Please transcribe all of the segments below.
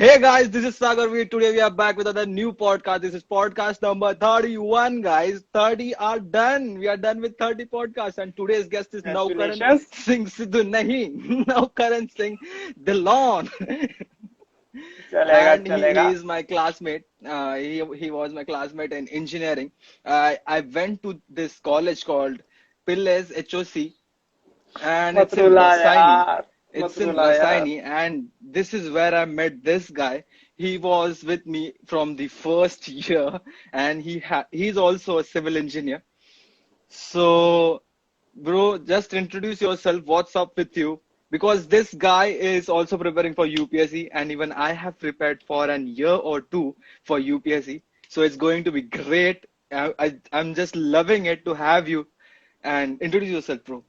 Hey guys, this is Sagar. Today we are back with another new podcast. This is podcast number 31, guys. 30 are done. We are done with 30 podcasts. And today's guest is Naukaran Congratulations. Singh Sidhu Nahi. Naukaran Singh Dillon. चलेगा And he चलेगा. is my classmate. He was my classmate in engineering. I went to this college called Pilles HOC, and मत it's in रुला Rasaini. यार. It's मत in रुला यार. Rasaini, and this is where I met this guy. He was with me from the first year, and he's also a civil engineer. So, bro, just introduce yourself. What's up with you? Because this guy is also preparing for UPSC, and even I have prepared for an year or two for UPSC. So it's going to be great. I'm just loving it to have you. And introduce yourself, bro.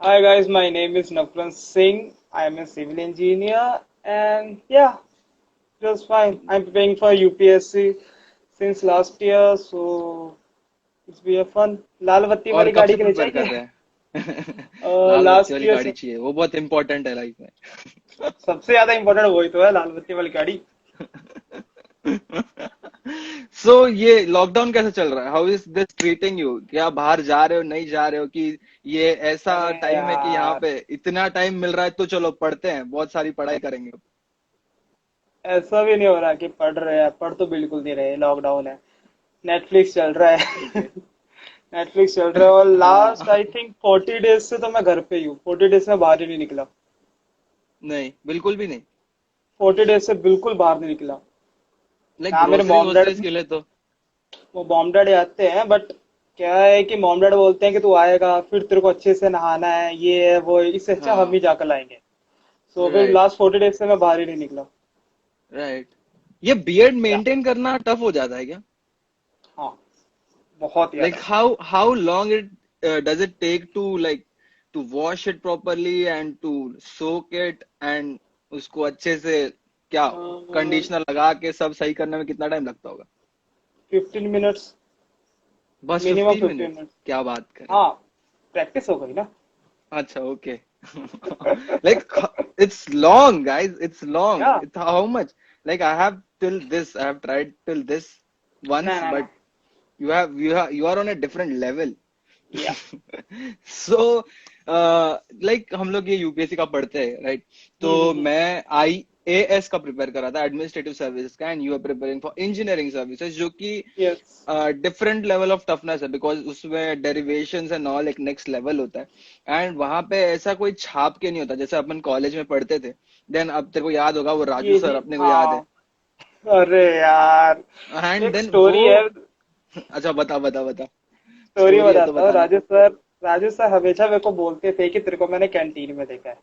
Hi guys, my name is Navran Singh. I am a civil engineer and yeah, just fine. I'm preparing for UPSC since last year, so it's be a fun. लाल बत्ती और वाली कब गाड़ी से के लिए prepare कर चाहिए. रहे हैं? लाल बत्ती लास्ट वाली ईयर गाड़ी से चाहिए, वो बहुत इंपॉर्टेंट है लाइफ में. सबसे ज्यादा इम्पोर्टेंट वही तो है, लाल बत्ती वाली गाड़ी. सो ये लॉकडाउन कैसे चल रहा है? How is this treating you? क्या बाहर जा रहे हो, नहीं जा रहे हो, कि ये ऐसा अरे टाइम है कि यहाँ यार, पे इतना टाइम मिल रहा है तो चलो पढ़ते हैं, बहुत सारी पढ़ाई करेंगे. ऐसा भी नहीं हो रहा कि पढ़ रहे हैं. पढ़ तो बिल्कुल नहीं रहे, लॉकडाउन है. नेटफ्लिक्स चल रहा है. ओके. नेटफ्लिक्स चल रहा है और लास्ट हाँ. आई थिंक 40 डेज से तो मैं घर पे ही हूँ. 40 डेज में बाहर ही नहीं निकला. नहीं, बिल्कुल भी नहीं. 40 डेज से बिल्कुल बाहर नहीं निकला. लाइक हाँ, मेरे ग्रोसरी मॉम डैड, वोसरीज के लिए तो. वो मॉम डैड आते हैं बट क्या है कि मॉम डैड बोलते हैं कि तू आएगा फिर तेरे को अच्छे से नहाना है, ये है वो है. इससे अच्छा हम ही हाँ. जाकर लाएंगे. सो फिर राइट. लास्ट 40 डेज से मैं बाहर ही नहीं निकला. राइट. ये बीएड या मेंटेन करना टफ हो जाता है क्या? हाँ, बहुत Like ज्यादा. how long it does it take to like to wash it properly and to soak it and उसको अच्छे से क्या 15 कंडीशनर लगा के सब सही करने में कितना टाइम लगता होगा? मिनट्स. बस मिनिमम 15 फिफ्टीन मिनट्स? मिनट्स क्या बात करें. हाँ, प्रैक्टिस हो गई ना. अच्छा, okay. Like it's long, guys, it's long. या It's how much? Like I have tried till this ना once, ना but ना. you are on a different level. या सो लाइक हम लोग ये यूपीएससी का पढ़ते हैं, राइट? तो हम्म. मैं आईएएस का प्रिपेयर कर रहा था, एडमिनिस्ट्रेटिव सर्विसेज का, and you are preparing for engineering services, जो कि yes. Different level of toughness है, बिकॉज उसमें डेरिवेशंस एंड ऑल एक नेक्स्ट लेवल होता है. एंड वहां पे ऐसा कोई छाप के नहीं होता जैसे अपन कॉलेज में पढ़ते थे. देन अब तेरे को याद होगा वो राजू यही सर, अपने को याद है. हाँ. अरे यार, एंड एक देन वो. स्टोरी है. अच्छा, बता बता बता. स्टोरी स्टोरी है तो बताता हूँ. बताना. राजू सर हमेशा मेरे को बोलते थे कि तेरे को मैंने कैंटीन में देखा है.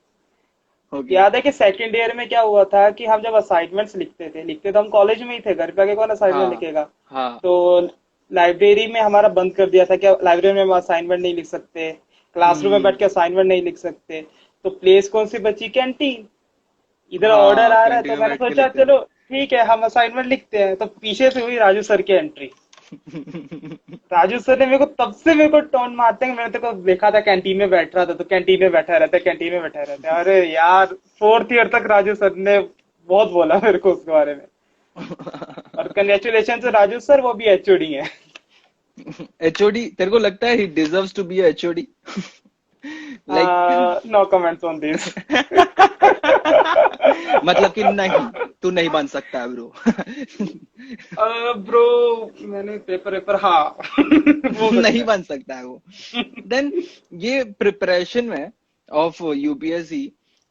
ओके. याद है कि सेकंड ईयर में क्या हुआ था कि हम जब असाइनमेंट्स लिखते तो हम कॉलेज में ही थे, घर पे आके कौन असाइनमेंट हाँ. लिखेगा. हाँ. तो लाइब्रेरी में हमारा बंद कर दिया था कि लाइब्रेरी में हम असाइनमेंट नहीं लिख सकते, क्लासरूम में बैठ हम्म. के असाइनमेंट नहीं लिख सकते. तो प्लेस कौन सी बची? कैंटीन. इधर ऑर्डर हाँ, आ रहा है कैंटीन तो में मैंने बैठ के सोचा लिखते चलो ठीक है हम असाइनमेंट लिखते हैं. तो पीछे से हुई राजू सर की एंट्री. थे. राजू सर ने तब से मेरे को टोन मारते हैं. मैंने तेरे को देखा था कैंटीन में बैठ रहा था, तो कैंटीन में बैठा रहता है, कैंटीन में बैठा रहता है. अरे यार, फोर्थ ईयर तक राजू सर ने बहुत बोला मेरे को उसके बारे में. और कंग्रेचुलेशन से राजू सर, वो भी एचओडी है. एचओडी? तेरे को लगता है he deserves to be HOD? Like. No comments on this. मतलब कि नहीं, तू नहीं बन सकता है ब्रो. ब्रो, मैंने पेपर हाँ. वो नहीं सकता बन सकता है वो. देन ये प्रिपरेशन में of UPSC,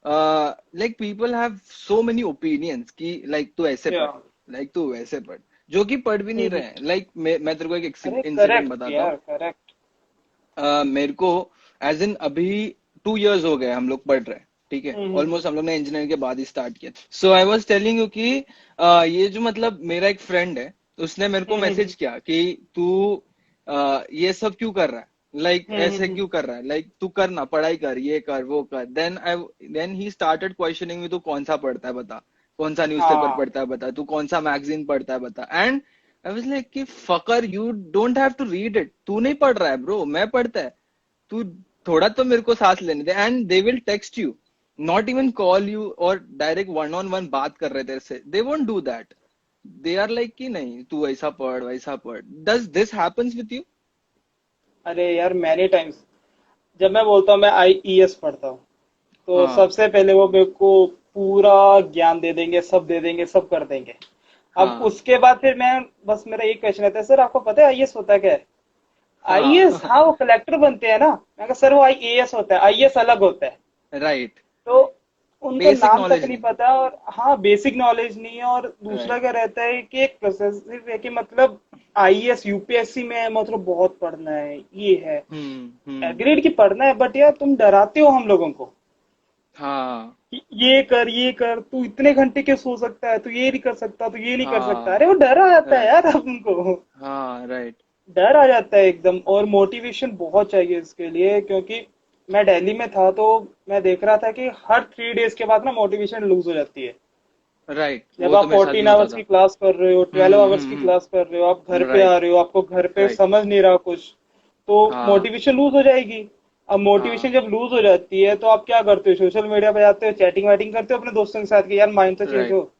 like people have so many opinions कि लाइक तू ऐसे है. पढ़, लाइक तू वैसे पढ़, जो कि पढ़ भी नहीं रहे हैं. लाइक मैं तेरे को एक अरे इंसिडेंट करेक्ट बताता हूँ. यार, करेक्ट. मेरे को एज इन अभी 2 years हो गए हम लोग पढ़ रहे हैं, ठीक है? हम्म. ऑलमोस्ट हम लोग ने इंजीनियरिंग के बाद ही स्टार्ट किया. सो आई वाज टेलिंग यू कि ये जो मतलब मेरा एक फ्रेंड है, उसने मेरे को हम्म. मैसेज किया कि तू ये सब क्यों कर रहा है, लाइक ऐसे हम्म. क्यों कर रहा है, लाइक तू करना, पढ़ाई कर, ये कर, वो कर. Then he started questioning me, तू कौन सा पढ़ता है बता, कौन सा न्यूज़पेपर हाँ. पढ़ता है बता, तू कौन सा मैगजीन पढ़ता है बता. एंड आई वाज लाइक कि fucker, you don't have to read it. तू नहीं पढ़ रहा है ब्रो, मैं पढ़ता है. तू थोड़ा तो मेरे को सांस लेने दे. And they will text you not even call you और डायरेक्ट वन ऑन वन बात कर रहे तेरे से, they won't do that. They are like कि नहीं तू ऐसा पढ़ वैसा पढ़। Does this happens with you? अरे यार मैनी टाइम्स, जब मैं बोलता हूँ मैं आईईएस पढ़ता हूँ, तो हाँ सबसे पहले वो मेरे को पूरा ज्ञान दे देंगे, सब दे देंगे, सब कर देंगे। अब हाँ उसके बाद फिर मैं, बस मेरा एक क्वेश्चन रहता है, सर आपको पता है आईएएस होता क्या है? आईएएस, हाँ। हाँ वो कलेक्टर बनते हैं ना। मैं कहा सर वो आईएएस होता है, आईएएस अलग होता है। राइट। तो उनको बेसिक नाम तक नॉलेज नहीं नहीं। पता, और हाँ बेसिक नॉलेज नहीं है। और दूसरा राइट। क्या रहता है कि एक प्रोसेसिव है कि मतलब आईएएस यूपीएससी में है, मतलब बहुत पढ़ना है, ये है। हम्म। एग्रीड की पढ़ना है, बट यार तुम डराते हो हम लोगों को हाँ कि ये कर, तू इतने घंटे क्यों सो सकता है, तू ये नहीं कर सकता, तू ये नहीं कर सकता। अरे हाँ। वो डर आ जाता है राइट। यार अब उनको, हाँ राइट। डर आ जाता है एकदम। और मोटिवेशन बहुत चाहिए इसके लिए, क्योंकि मैं दिल्ली में था तो मैं देख रहा था कि हर 3 डेज के बाद ना मोटिवेशन लूज हो जाती है। राइट, जब वो तो आप मेरे साथ भी 14 होता आवर्स की था। क्लास कर रहे हो, 12 आवर्स की क्लास कर रहे हो, आप घर पे आ राइट। रहे हो, आपको घर पे राइट। समझ नहीं रहा कुछ, तो हाँ मोटिवेशन लूज हो जाएगी। अब मोटिवेशन हाँ। जब लूज हो जाती है तो आप क्या करते हो, सोशल मीडिया पे जाते हो, चैटिंग वैटिंग करते हो अपने दोस्तों के साथ कि यार माइंड तो चेंज राइट। हो।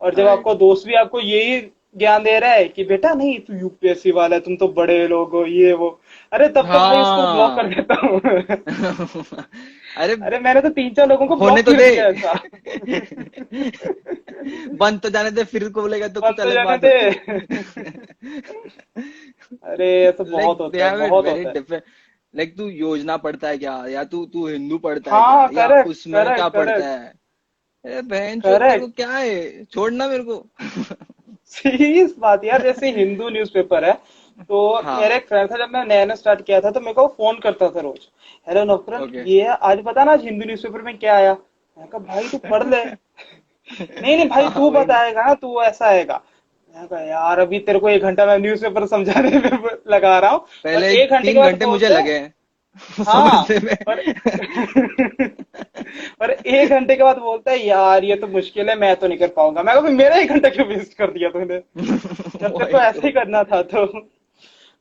और जब राइट। आपको दोस्त भी आपको यही ज्ञान दे रहा है कि बेटा नहीं तू यूपीएससी वाला है, तुम तो बड़े लोग हो, ये वो, अरे तब तो भाई उसको ब्लॉक कर हाँ। देता हूँ। अरे अरे मैंने तो 3 4 लोगों को होने ब्लॉक तो कर दे। दिया ऐसा। बंद तो जाने दे, फिर को बोलेगा तो बंद कुछ तो अलग जाने बात दे। होती। अरे ऐसा लाइक बहुत दे होता है, हैव इट बहुत वेरी होता है। डिफरेंट। लाइक तू योजना पढ़ता है क्या, या तू तू हिंदू पढ़ता है क्या, हाँ या करेक्ट उसमें क्या करेक्ट पढ़ता करेक्ट है? अरे बहन चोद, तेरे को करेक्ट। क्या है, छोड़ना मेरे को। सीरियस बात यार, जैसे हिंदू न्यूज़पेपर है, तो मेरा हाँ। एक फ्रेंड था, जब मैं नया नया स्टार्ट किया था तो मेरे को फोन करता था रोज, हेलो नफरत ओके। ये है, आज पता ना आज हिंदू न्यूज़पेपर में क्या आया। मैं कहा भाई तू पढ़ ले। नहीं नहीं भाई हाँ तू वही ना। बताएगा ना, तू ऐसा आएगा। मैं कहा यार अभी तेरे को 1 घंटा मैं न्यूज़पेपर समझाने में लगा रहा हूँ, और पहले 1 घंटे के तीन बाद घंटे मुझे बोलते हैं लगे हैं हाँ। समझने और में। और 1 घंटे के बाद बोलता है यार ये तो मुश्किल है, मैं तो नहीं कर पाऊंगा। मैं कहा फिर मेरा 1 घंटा क्यों वेस्ट कर दिया तूने, जब तेरे को वही ऐसे तो। ही करना था तो।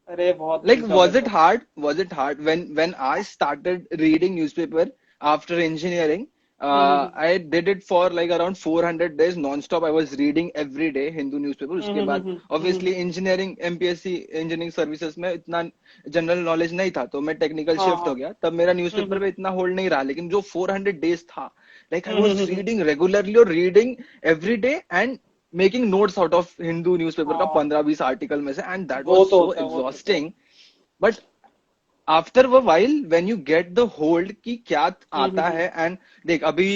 अरे बहुत Like, पूछा मेरे was it को। hard? Was it hard when I started reading newspaper after engineering? Hmm I did it for like around 400 days non-stop. I was reading every day Hindu newspaper. हम्म उसके हम्म बाद हम्म हम्म, obviously engineering MPSC engineering services में इतना general knowledge नहीं था, तो मैं technical हाँ shift हाँ हो गया, तब मेरा हम्म न्यूज़पेपर हम्म पे इतना होल्ड नहीं रहा। लेकिन जो 400 डेज था, like I hmm hmm, was hmm, reading regularly और reading every day and making notes out of Hindu newspaper का हाँ 15-20 आर्टिकल में से, एंड दैट वाज वो तो सो होता है, वो तो होता है। एग्जॉस्टिंग। बट आफ्टर वो while when you get the hold कि क्या आता हम्म। है, एंड देख अभी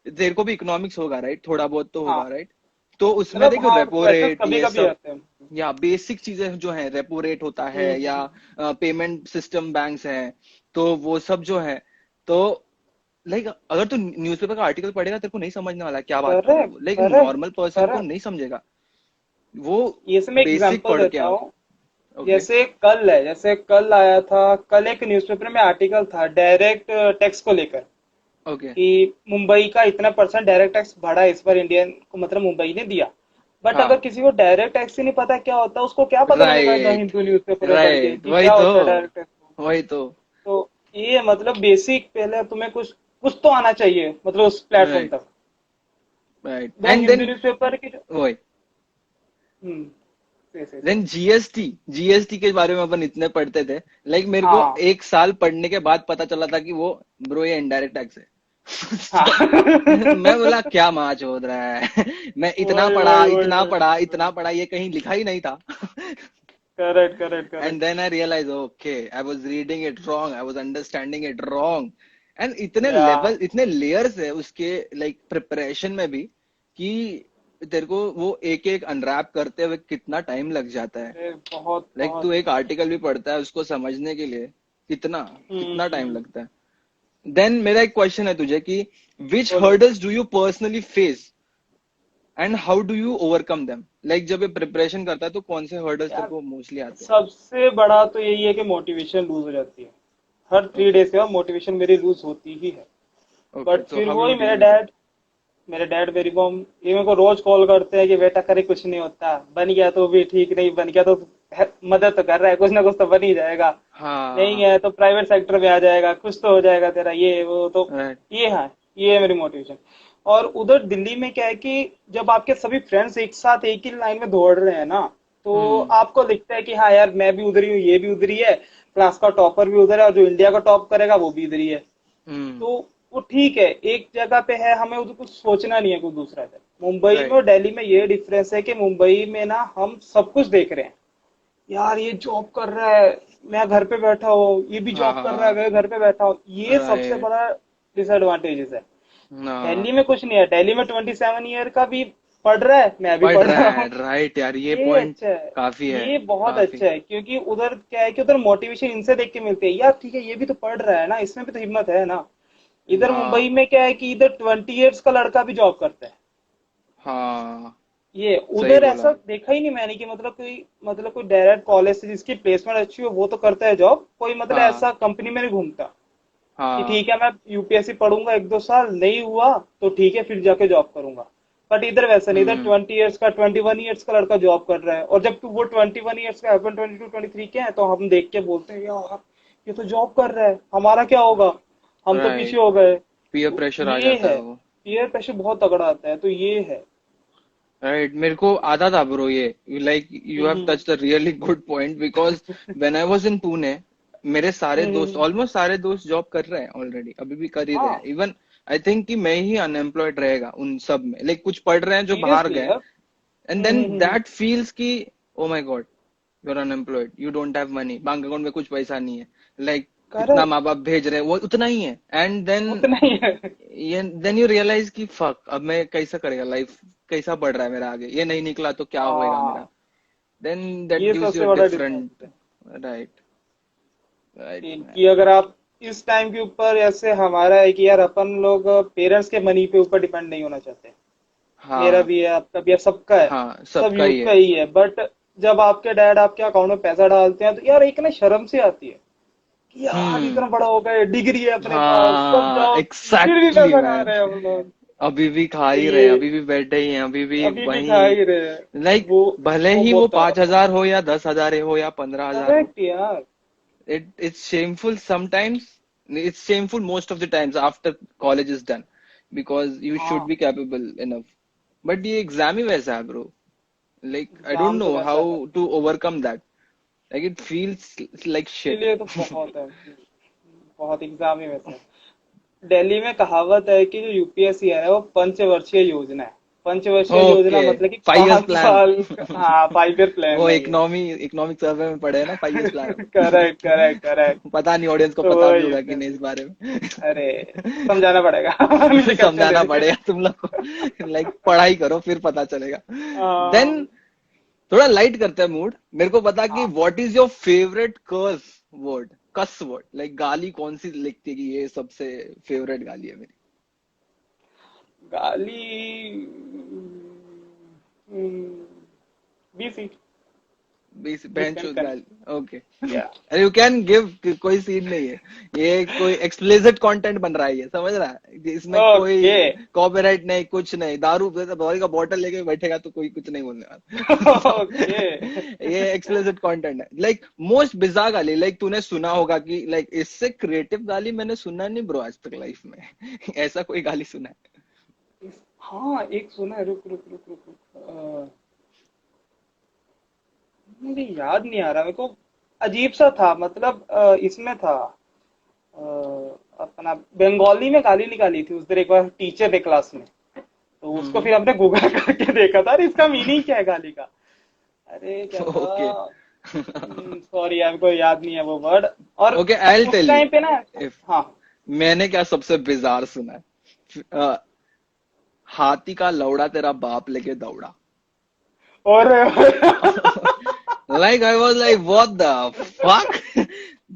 तेरे को भी इकोनॉमिक्स होगा राइट, थोड़ा बहुत तो हाँ होगा राइट। तो उसमें मतलब देखो हाँ रेपो क्वेश्चंस रेट कभी ये कभी सब, आते हैं। या बेसिक चीजें जो है, रेपो रेट होता है या हम्म। पेमेंट सिस्टम बैंक्स हैं, तो वो सब जो है, तो लाइक अगर तू न्यूज़पेपर का आर्टिकल पढ़ेगा तेरे को नहीं समझने वाला क्या बात कर रहे हैं करेक्ट वो, लेकिन करेक्ट नॉर्मल पर्सन को करेक्ट। नहीं समझेगा वो। ये से मैं बेसिक एग्जांपल पढ़ के देता आओ। हूँ। ओके। जैसे कल है, जैसे कल आया था, कल एक न्यूज़पेपर में आर्टिकल था डायरेक्ट टैक्स को लेकर, ओके। कि मुंबई का इतना परसेंट डायरेक्ट टैक्स बढ़ा इस बार इंडियन को, मतलब मुंबई ने दिया। बट अगर हाँ किसी को डायरेक्ट टैक्स ही नहीं पता क्या होता है, उसको क्या पता चलेगा राइट। हिंदू न्यूज़पेपर में पढ़ के राइट कि वही क्या तो। होता है डायरेक्ट टैक्स। वही तो। तो ये मतलब बेसिक पहले तुम्हें कुछ कुछ तो आना चाहिए, मतलब उस प्लेटफॉर्म राइट। तक। राइट दो एंड हिंदू देन न्यूज़पेपर की वही। हम्म से देन जीएसटी, जीएसटी के बारे में अपन इतने पढ़ते थे, लाइक मेरे को हाँ 1 साल पढ़ने के बाद पता चला था कि वो ब्रो ये इनडायरेक्ट टैक्स है। हाँ। तो मैं बोला क्या माच हो रहा है। मैं इतना वही पढ़ा वही वही इतना वही पढ़ा वही। इतना पढ़ा, ये कहीं लिखा ही नहीं था। Correct correct and correct. Then I realise okay I was reading it wrong, I was understanding it wrong. And इतने या लेवल इतने लेयर्स है उसके, लाइक प्रिपरेशन में भी, कि तेरे को वो एक एक अनरैप करते हुए कितना टाइम लग जाता है। अरे बहुत लाइक बहुत। तू एक आर्टिकल भी पढ़ता है उसको समझने के लिए कितना कितना टाइम हम्म। लगता है। देन मेरा एक क्वेश्चन है तुझे कि विच बोलो। Hurdles do you personally face and how do you overcome them? Like जब ये प्रिपरेशन करता है तो कौन से हर्डल्स तेरे यार को मोस्टली आते सबसे बड़ा तो यही है कि मोटिवेशन लूज हो जाती है। हर हैं? Three okay. डेज के बाद मोटिवेशन मेरी लूज होती ही है। ओके, बट तो फिर हाउ यू वही डील विद इट? मेरे डैड मेरी मॉम ये मेरे को रोज कॉल करते हैं कि बेटा करे कुछ नहीं होता, बन गया तो भी ठीक, नहीं बन गया तो मदद तो कर रहा है, कुछ ना कुछ तो बन ही जाएगा। नहीं हाँ है तो प्राइवेट सेक्टर में आ जाएगा, कुछ तो हो जाएगा तेरा, ये वो तो राइट। ये है। ये है मेरी मोटिवेशन। और उधर दिल्ली में क्या है कि जब आपके सभी फ्रेंड्स एक साथ एक ही लाइन में दौड़ रहे हैं ना, तो हम्म आपको दिखता है कि हाँ यार, मैं भी उधर ही हूँ, ये भी उधर ही है, क्लास का टॉपर भी उधर है, और जो इंडिया का टॉप करेगा वो भी इधर ही है। हम्म। तो वो ठीक है, एक जगह पे है, हमें उधर कुछ सोचना नहीं है कुछ दूसरा है। मुंबई में राइट। और दिल्ली में ये डिफरेंस है कि मुंबई में ना हम सब कुछ देख रहे हैं। यार ये जॉब कर रहा है, मैं घर पे बैठा हूँ, ये भी हाँ जॉब कर रहा है, हाँ। मैं घर पे बैठा हूँ, ये सबसे राइट। बड़ा डिसएडवांटेजेस है। दिल्ली हाँ। में कुछ नहीं है, दिल्ली में 27 ईयर का भी पढ़ रहा है, मैं भी पढ़ पढ़ रहा रहा है, हूँ। राइट यार, ये ये पॉइंट अच्छा है, काफी है। ये बहुत काफी। अच्छा है, क्योंकि उधर क्या है कि उधर मोटिवेशन इनसे देख के मिलती है, यार ठीक है ये भी तो पढ़ रहा है ना, इसमें भी तो हिम्मत है ना। इधर मुंबई हाँ में क्या है कि इधर 20 ईयर्स का लड़का भी जॉब करता है। हाँ। ये सही उधर बोला। ऐसा देखा ही नहीं मैंने कि मतलब कोई डायरेक्ट कॉलेज से जिसकी प्लेसमेंट अच्छी हो वो तो करता है जॉब, कोई मतलब हाँ ऐसा कंपनी में नहीं घूमता कि हाँ। ठीक है मैं यूपीएससी पढ़ूंगा 1-2 साल, नहीं हुआ तो ठीक है फिर जाके जॉब करूंगा। बट इधर वैसा नहीं, इधर हम्म 20 ईयर्स का 21 ईयर्स का लड़का जॉब कर रहा है, और जब वो 21 ईयर्स का, अपन 22-23 के हैं, तो हम देख के बोलते हैं यार ये तो जॉब कर रहा है, हमारा क्या होगा, हम तो पीछे राइट। हो गए। पीयर तो प्रेशर आ ये जाता है है, वो। पीयर प्रेशर बहुत तगड़ा आता है, तो ये है। राइट, मेरे को आता था ब्रो ये, like you have hmm touch the really good point, because when I was in Pune, मेरे सारे दोस्त, हम्म। ऑलमोस्ट सारे दोस्त जॉब कर रहे हैं ऑलरेडी, अभी भी कर ही रहे हैं हाँ इवन। आई थिंक कि मैं ही अनएम्प्लॉयड रहेगा उन सब में, लाइक कुछ पढ़ रहे हैं जो बाहर सीरियसली गए, यार। एंड देन दैट फील्स की, oh my God, you are unemployed, you don't have money, bank account में कुछ पैसा नहीं है, लाइक जितना करेक्ट, माँ बाप भेज रहे हैं वो उतना ही है, एंड देन उतना ही है। ये देन यू रियलाइज कि फक, अब मैं कैसा करेगा लाइफ, कैसा बढ़ रहा है मेरा आगे, ये नहीं निकला तो क्या होएगा मेरा, हाँ, देन दैट ये गिव्स यू सबसे अ बड़ा डिफरेंस डिफरेंट। है राइट। राइट कि मैन। अगर आप इस टाइम के ऊपर, ऐसे हमारा है कि यार अपन लोग पेरेंट्स के मनी पे ऊपर डिपेंड नहीं होना चाहते। मेरा हाँ भी है, आपका भी है, सबका है, हाँ, सब सबका ही यूथ का है। ही है। बट जब आपके डैड आपके अकाउंट में पैसा डालते हैं तो यार एक ना शर्म सी आती है कि यार हम्म। इतना बड़ा हो गए, डिग्री है अपने पास, सब हाँ जॉब, फिर भी एग्जैक्टली पैसा खा मैन। रहे हैं हम लोग। अभी भी खा तो ही रहे ये हैं, अभी भी बैठे ही हैं, अभी भी अभी भी खा वही, ही रहे हैं। लाइक वो भले वो ही वो बहुत तगड़ा पांच था। हजार हो या 10,000 हो या 15,000 हो, करेक्ट यार। it's shameful sometimes, it's shameful most of the times after college is done, because you should हाँ, be capable enough, but ये एग्जाम ही वैसा है bro, like I don't exam तो know how वैसा है, to overcome that, like it feels like shit. इसीलिए तो बहुत है, बहुत एग्जाम ही वैसा है। दिल्ली में कहावत है कि जो यूपीएससी है वो पंचवर्षीय योजना है। पंचवर्षीय योजना ओके, मतलब कि 5 years 5 साल। plan. हाँ, 5 ईयर प्लान वो है ये। इकोनॉमिक सर्वे में पढ़े हैं ना, 5 years plan. Correct correct correct. पता नहीं ऑडियंस को तो पता भी वही होगा कि नहीं है। इस बारे अरे में. समझाना पड़ेगा। मुझे कक्षा समझाना लेनी पड़ेगा है। तुम लोग को, लाइक पढ़ाई करो फिर पता चलेगा. देन हाँ थोड़ा लाइट करते हैं मूड, मेरे को बता कि हाँ। What is your favourite curse word, cuss word, like गाली कौन सी लिखती है कि ये सबसे फेवरेट गाली है मेरी. गाली, बीसी, बहन डिपेंड चोद कर। गाली. ओके. या अरे यू कैन गिव, कोई सीन नहीं है, ये कोई एक्सप्लिसिट कंटेंट बन रहा है, ये समझ रहा है, इसमें कोई ओके। कॉपीराइट नहीं, कुछ नहीं, दारू दारू का बोतल लेके बैठेगा तो कोई कुछ नहीं बोलने ओके। वाला. ये एक्सप्लिसिट कंटेंट है, लाइक मोस्ट बिजार गाली, लाइक तूने सुना होगा कि लाइक इससे क्रिएटिव गाली मैंने सुना नहीं ब्रो आज तक लाइफ में. ऐसा कोई गाली सुना है? हाँ एक सुना है, रुक रुक रुक रुक रुक, मुझे याद नहीं आ रहा मेरे को। अजीब सा था, मतलब इसमें था, अ, अपना बंगाली में गाली निकाली थी उस दिन एक बार टीचर ने क्लास में। तो उसको फिर हमने गूगल करके देखा था, अरे इसका मीनिंग क्या है गाली का। अरे क्या ओके. था, सॉरी यार, मेरे को याद नहीं है वो वर्ड। और ओके, आई विल उस टेल यू. टाइम पे ना, इफ हाँ। मैंने क्या सबसे बिजार सुना है, हाथी का लौड़ा तेरा बाप लेके दौड़ा. और Like I was like, what the fuck?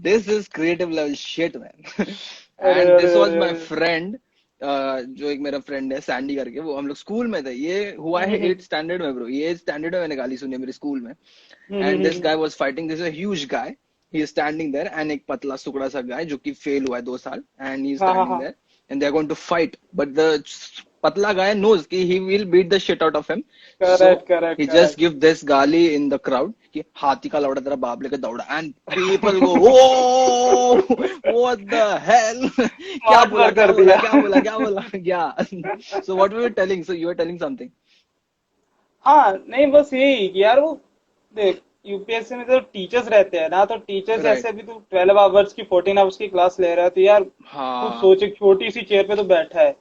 This is creative level shit, man. अरे And अरे this was अरे my अरे। friend, जो एक मेरा फ्रेंड है सैंडी करके, वो हम लोग स्कूल में थे, ये हुआ है हम्म 8th standard में ब्रो, ये 8th standard में मैंने गाली सुनी है मेरे स्कूल में. Hmm and hmm this hmm guy was fighting, this is a huge guy, he is standing there, and एक पतला सुकड़ा सा गाय जो कि फेल हुआ है 2 साल, एंड ही इज हाँ हाँ स्टैंडिंग हाँ। There, and they are going to fight, but the patla guy knows कि he will beat the shit out of him. So correct correct he just correct. give this गाली in the crowd कि हाथी का लौड़ा तेरा बाप लेके दौड़ा, and people go, oh, what the hell? क्या स्मार्ट बोला वर्क क्या कर बोला दिया। क्या बोला क्या बोला yeah. So what were you telling? So you were telling something. हाँ नहीं, बस यही कि यार वो देख, यूपीएससी में तो टीचर्स रहते हैं ना, तो टीचर्स Right. जैसे अभी तू 12 आवर्स की 14 आवर्स की क्लास ले रहा है, तो यार खुद हाँ. सोच, एक छोटी सी चेयर पे तो बैठा है।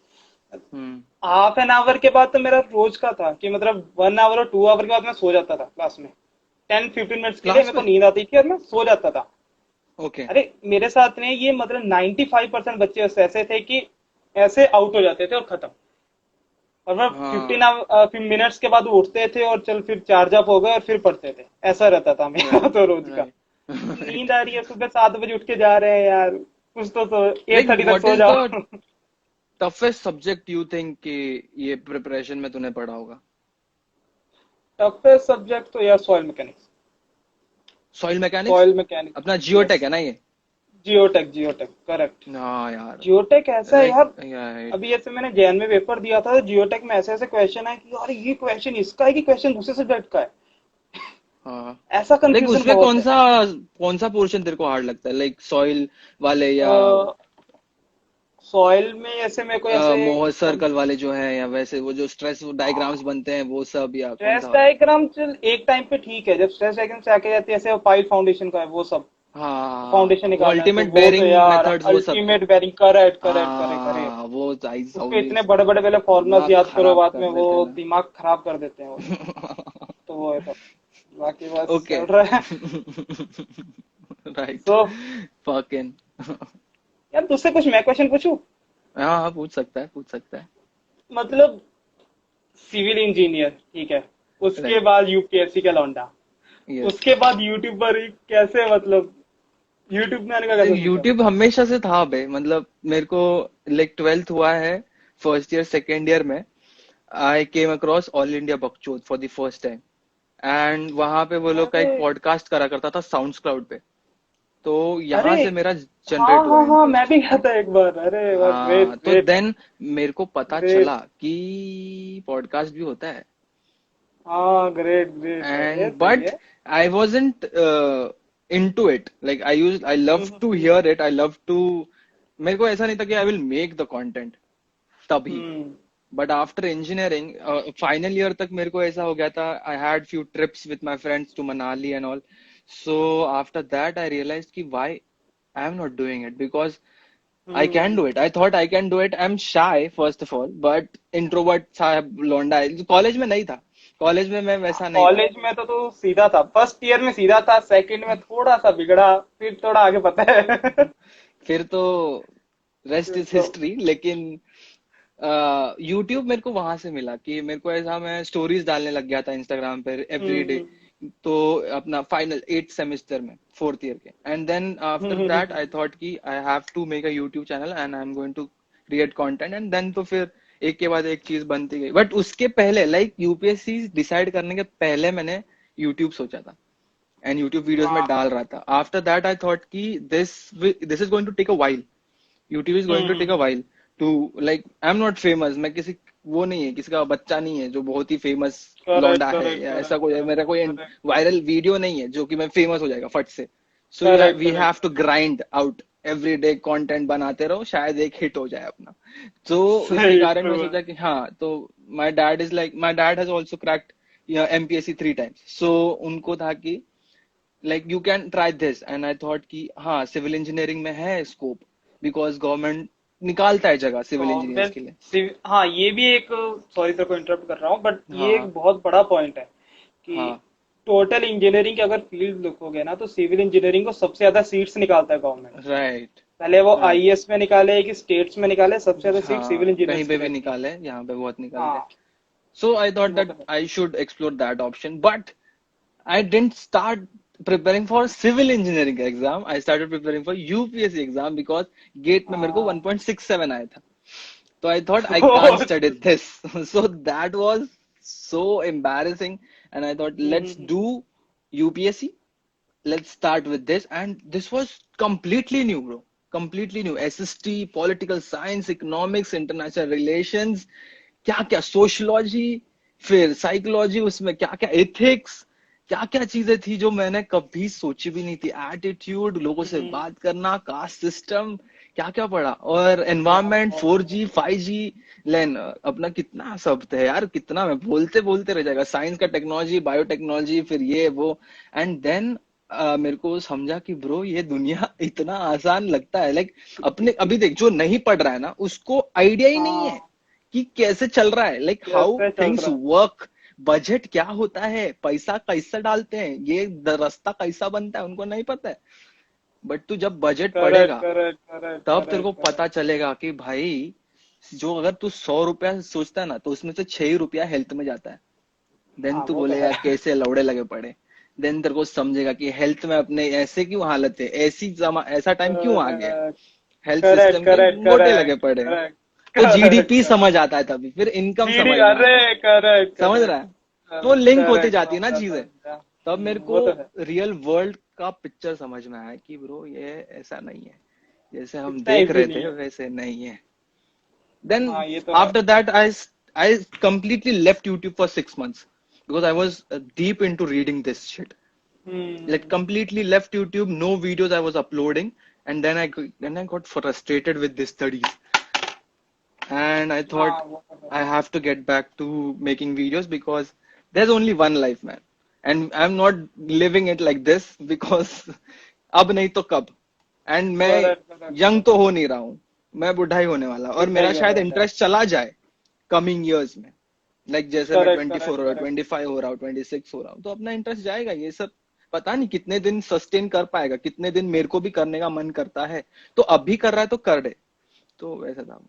हम्म. हाफ एन आवर के बाद तो मेरा रोज का था कि मतलब 1 आवर और 2 आवर के बाद मैं सो जाता था क्लास में। 10-15 मिनट्स के लिए क्लास मेरे को में. नींद आती थी और मैं सो जाता था। Okay. अरे मेरे साथ में ये मतलब 95% बच्चे ऐसे थे कि ऐसे आउट हो जाते थे और खत्म। और मैं हाँ. 15 मिनट्स के बाद उठते थे और चल फिर चार्ज अप हो गए और फिर पढ़ते थे। ऐसा रहता था मेरा Right. तो रोज का। Right. नींद Right. आ रही है, सुबह 7 बजे उठ के जा रहे हैं यार, कुछ तो Like 8:30 तक what सो is जाओ। the toughest subject you think कि ये प्रिपरेशन में तूने पढ़ा होगा? टफेस्ट सब्जेक्ट तो यार soil mechanics. Soil mechanics. Soil mechanics, अपना यस। जियोटेक है ना ये? Geotech, geotech correct. हाँ यार. जियोटेक ऐसा है लाइक यार, राइट. अभी ऐसे मैंने जैन में पेपर दिया था, तो जियोटेक में ऐसे ऐसे क्वेश्चन है कि यार ये क्वेश्चन इसका है कि क्वेश्चन दूसरे सब्जेक्ट का है। हाँ. ऐसा लाइक कंफ्यूजन उसमें बहुत है। कौन सा पोर्शन तेरे को हार्ड लगता है, लाइक सॉइल वाले या सॉइल में ऐसे मेरे को ऐसे मोहर सर्कल वाले जो है, या वैसे वो जो स्ट्रेस डायग्राम्स बनते हैं वो सब, या कौन स्ट्रेस सा वाला? डायग्राम चल एक टाइम पे ठीक है, जब स्ट्रेस डायग्राम से आके जाती है ऐसे पाइल फाउंडेशन का है वो सब, हाँ. फाउंडेशन वो निकालना है, तो अल्टीमेट वो तो बेयरिंग यार मेथड्स वो सब. अल्टीमेट बेरिंग, करेक्ट करेक्ट, करे करे। हाँ वो आइस उसके इतने ऑलवेज बड़े बड़े पहले फॉर्मूलाज दिमाग याद करो, खराब बाद कर में वो देते हैं दिमाग खराब कर देते हैं वो लोग। ना. तो वो है तो, बाकी बस ओके. चल रहा है। राइट. So fucking. यार तुझसे कुछ मैं क्वेश्चन पूछूं? हाँ हाँ, पूछ सकता है पूछ सकता है. मतलब सिविल इंजीनियर ठीक है, उसके राइट. बाद यूपीएससी का लौंडा, यस. उसके बाद यूट्यूबर, कैसे मतलब यूट्यूब में आने का कैसे सोचा? यूट्यूब हमेशा से था बे, मतलब मेरे को लाइक 12th हुआ है, फर्स्ट ईयर सेकेंड ईयर में I came across all India बकचोद for the first time. And वहां पे वो लोग का अरे एक पॉडकास्ट करा करता था साउंड क्लाउड पे. तो अरे, यहाँ से मेरा हाँ जनरेट हुआ हाँ हाँ, मैं इंटरेस्ट. भी गया था एक बार। अरे वाह, ग्रेट हाँ तो ग्रेट देन मेरे को पता चला ग्रेट। कि पॉडकास्ट भी होता है. हाँ ग्रेट ग्रेट, अरे And सही but है। I wasn't into it. Like I love to hmm hear it. I love to. मेरे को ऐसा नहीं था कि I will make the content तभी. हम्म But after engineering, final year तक मेरे को ऐसा हो गया था. I had few trips with my friends to Manali and all. So after that I realized कि why I am not doing it, because I can hmm. do it. I thought I can do it. I'm shy first of all, but introvert साहब लौंडा है. College में नहीं था. College में मैं वैसा नहीं था. कॉलेज में तो सीधा था, फर्स्ट ईयर में सीधा था, सेकंड में थोड़ा सा बिगड़ा, फिर थोड़ा आगे पता है। फिर तो रेस्ट फिर इज तो हिस्ट्री. लेकिन यूट्यूब मेरे को वहां से मिला कि मेरे को ऐसा, मैं स्टोरीज डालने लग गया था इंस्टाग्राम पे एवरी डे. हम्म तो अपना फाइनल 8th सेमेस्टर में, फोर्थ ईयर के, and then after that I hmm. Thought कि I have to make a YouTube channel and I am going to create content. And then तो फिर एक के बाद एक चीज बनती गई. बट उसके पहले, लाइक यूपीएससी डिसाइड करने के पहले मैंने यूट्यूब सोचा था एंड यूट्यूब वीडियोस में हाँ। डाल रहा था. आफ्टर दैट आई थॉट कि this is going to take a while. YouTube is going to take a hmm. while to, like, I'm not famous. मैं किसी वो नहीं है, किसी का बच्चा नहीं है जो बहुत ही फेमस करेक्ट लौंडा है, करेक्ट या ऐसा करेक्ट कोई मेरा कोई करेक्ट वायरल वीडियो नहीं है जो कि मैं फेमस हो जाएगा फट से. So correct we have correct to correct. Grind out every day, content बनाते रहो, शायद एक हिट हो जाए अपना. तो इसके सही, कारण मैं ट्रू है। सोचा कि हाँ, तो my dad has also cracked MPSC 3 times. सो उनको था कि like you can try this, and I thought कि हाँ सिविल इंजीनियरिंग में है स्कोप, बिकॉज गवर्नमेंट निकालता है जगह सिविल इंजीनियर्स के लिए. गवर्नमेंट, हाँ ये भी एक, सॉरी तेरे को इंटरप्ट कर रहा हूँ, बट ये हाँ एक बहुत बड़ा पॉइंट है कि हाँ. टोटल इंजीनियरिंग की अगर फील्ड देखोगे ना, तो सिविल इंजीनियरिंग को सबसे ज्यादा सीट्स निकालता है गवर्नमेंट। राइट. पहले वो राइट. आईएएस में निकाले कि स्टेट्स में निकाले, सबसे ज्यादा सीट सिविल हाँ कहीं इंजीनियर्स पे की भी रहती है। निकाले, यहाँ पे बहुत निकालते हैं. हाँ, So I thought वो that तो है। I should explore that option, but I didn't start preparing for civil engineering exam. I started preparing for UPSC exam because GATE में मेरे को हाँ। 1.67 आया था. So I thought I can't study this. So that was so embarrassing, and I thought let's hmm. do UPSC. Let's start with this. And this was completely new, bro. Completely new. SST, political science, economics, international relations. क्या क्या sociology, फिर psychology, उसमें क्या क्या ethics, क्या क्या चीजें थी जो मैंने कभी सोची भी नहीं थी। एटीट्यूड, लोगों से हम्म, बात करना, कास्ट सिस्टम, क्या क्या पढ़ा। और हाँ, एनवायरमेंट, 4G 5G, लेन अपना कितना सब थे यार, कितना मैं बोलते बोलते रह जाएगा। साइंस का, टेक्नोलॉजी, बायोटेक्नोलॉजी, फिर ये वो। एंड देन मेरे को समझा कि ब्रो ये दुनिया इतना आसान लगता है। लाइक अपने अभी देख, जो नहीं पढ़ रहा है ना, उसको आइडिया ही नहीं है हाँ, कि कैसे चल रहा है, लाइक हाउ कैसे चल थिंग्स रहा है। वर्क, बजट क्या होता है, पैसा कैसे डालते हैं, ये रास्ता कैसा बनता है, उनको नहीं पता है। बट तू जब बजट करेक्ट, पढ़ेगा, करेक्ट, करेक्ट, तब तेरे को करेक्ट, पता करेक्ट। चलेगा कि भाई, जो अगर तू 100 रुपया सोचता है ना, तो उसमें से 6 रुपया हेल्थ में जाता है। देन हाँ, तू वो तो है। बोलेगा कैसे लौड़े लगे पड़े। देन तेरे को समझेगा कि हेल्थ में अपने ऐसे क्यों हालत है, ऐसा टाइम क्यों आ गया, हेल्थ करेक्ट, सिस्टम के करेक्ट, मोटे लगे करेक्ट, पड़े हैं। करेक्ट, तो करेक्ट, जीडीपी समझ करेक्ट। आता है, तभी फिर इनकम जीडी, समझ में अरे, आता है। करेक्ट, समझ रहा करेक्ट, है। तो करेक्ट, लिंक होती करेक्ट, जाती है ना समझा, चीजें। समझा। तब मेरे को वो तो है। रियल वर्ल्ड का पिक्चर समझ में आया कि ब्रो ये ऐसा नहीं है, जैसे हम इतना देख इजी रहे नहीं थे है। वैसे नहीं है। Then हाँ, ये तो है। after that, I completely left YouTube for 6 months because I was deep into reading this shit. Like hmm. completely left YouTube, no videos I was uploading, and then I got frustrated with this studies, and I thought हाँ, वो तो है। I have to get back to making videos because there's only one life, man, and I'm not living it like this because अब नहीं तो कब। And मैं correct, correct, young correct. तो हो नहीं रहा हूँ, मैं बुढ़ा ही होने वाला, और बुढ़ा मेरा ही होने शायद वाला है। इंटरेस्ट चला जाए कमिंग ईयर्स में। लाइक जैसे मैं करेक्ट, 24 करेक्ट, हो रहा हूँ, करेक्ट। 25 हो रहा हूँ, 26 हो रहा हूँ, तो अपना इंटरेस्ट जाएगा ये सब। पता नहीं कितने दिन सस्टेन कर पाएगा, कितने दिन मेरे को भी करने का मन करता है। तो अभी कर रहा है तो कर दे। तो वैसा था।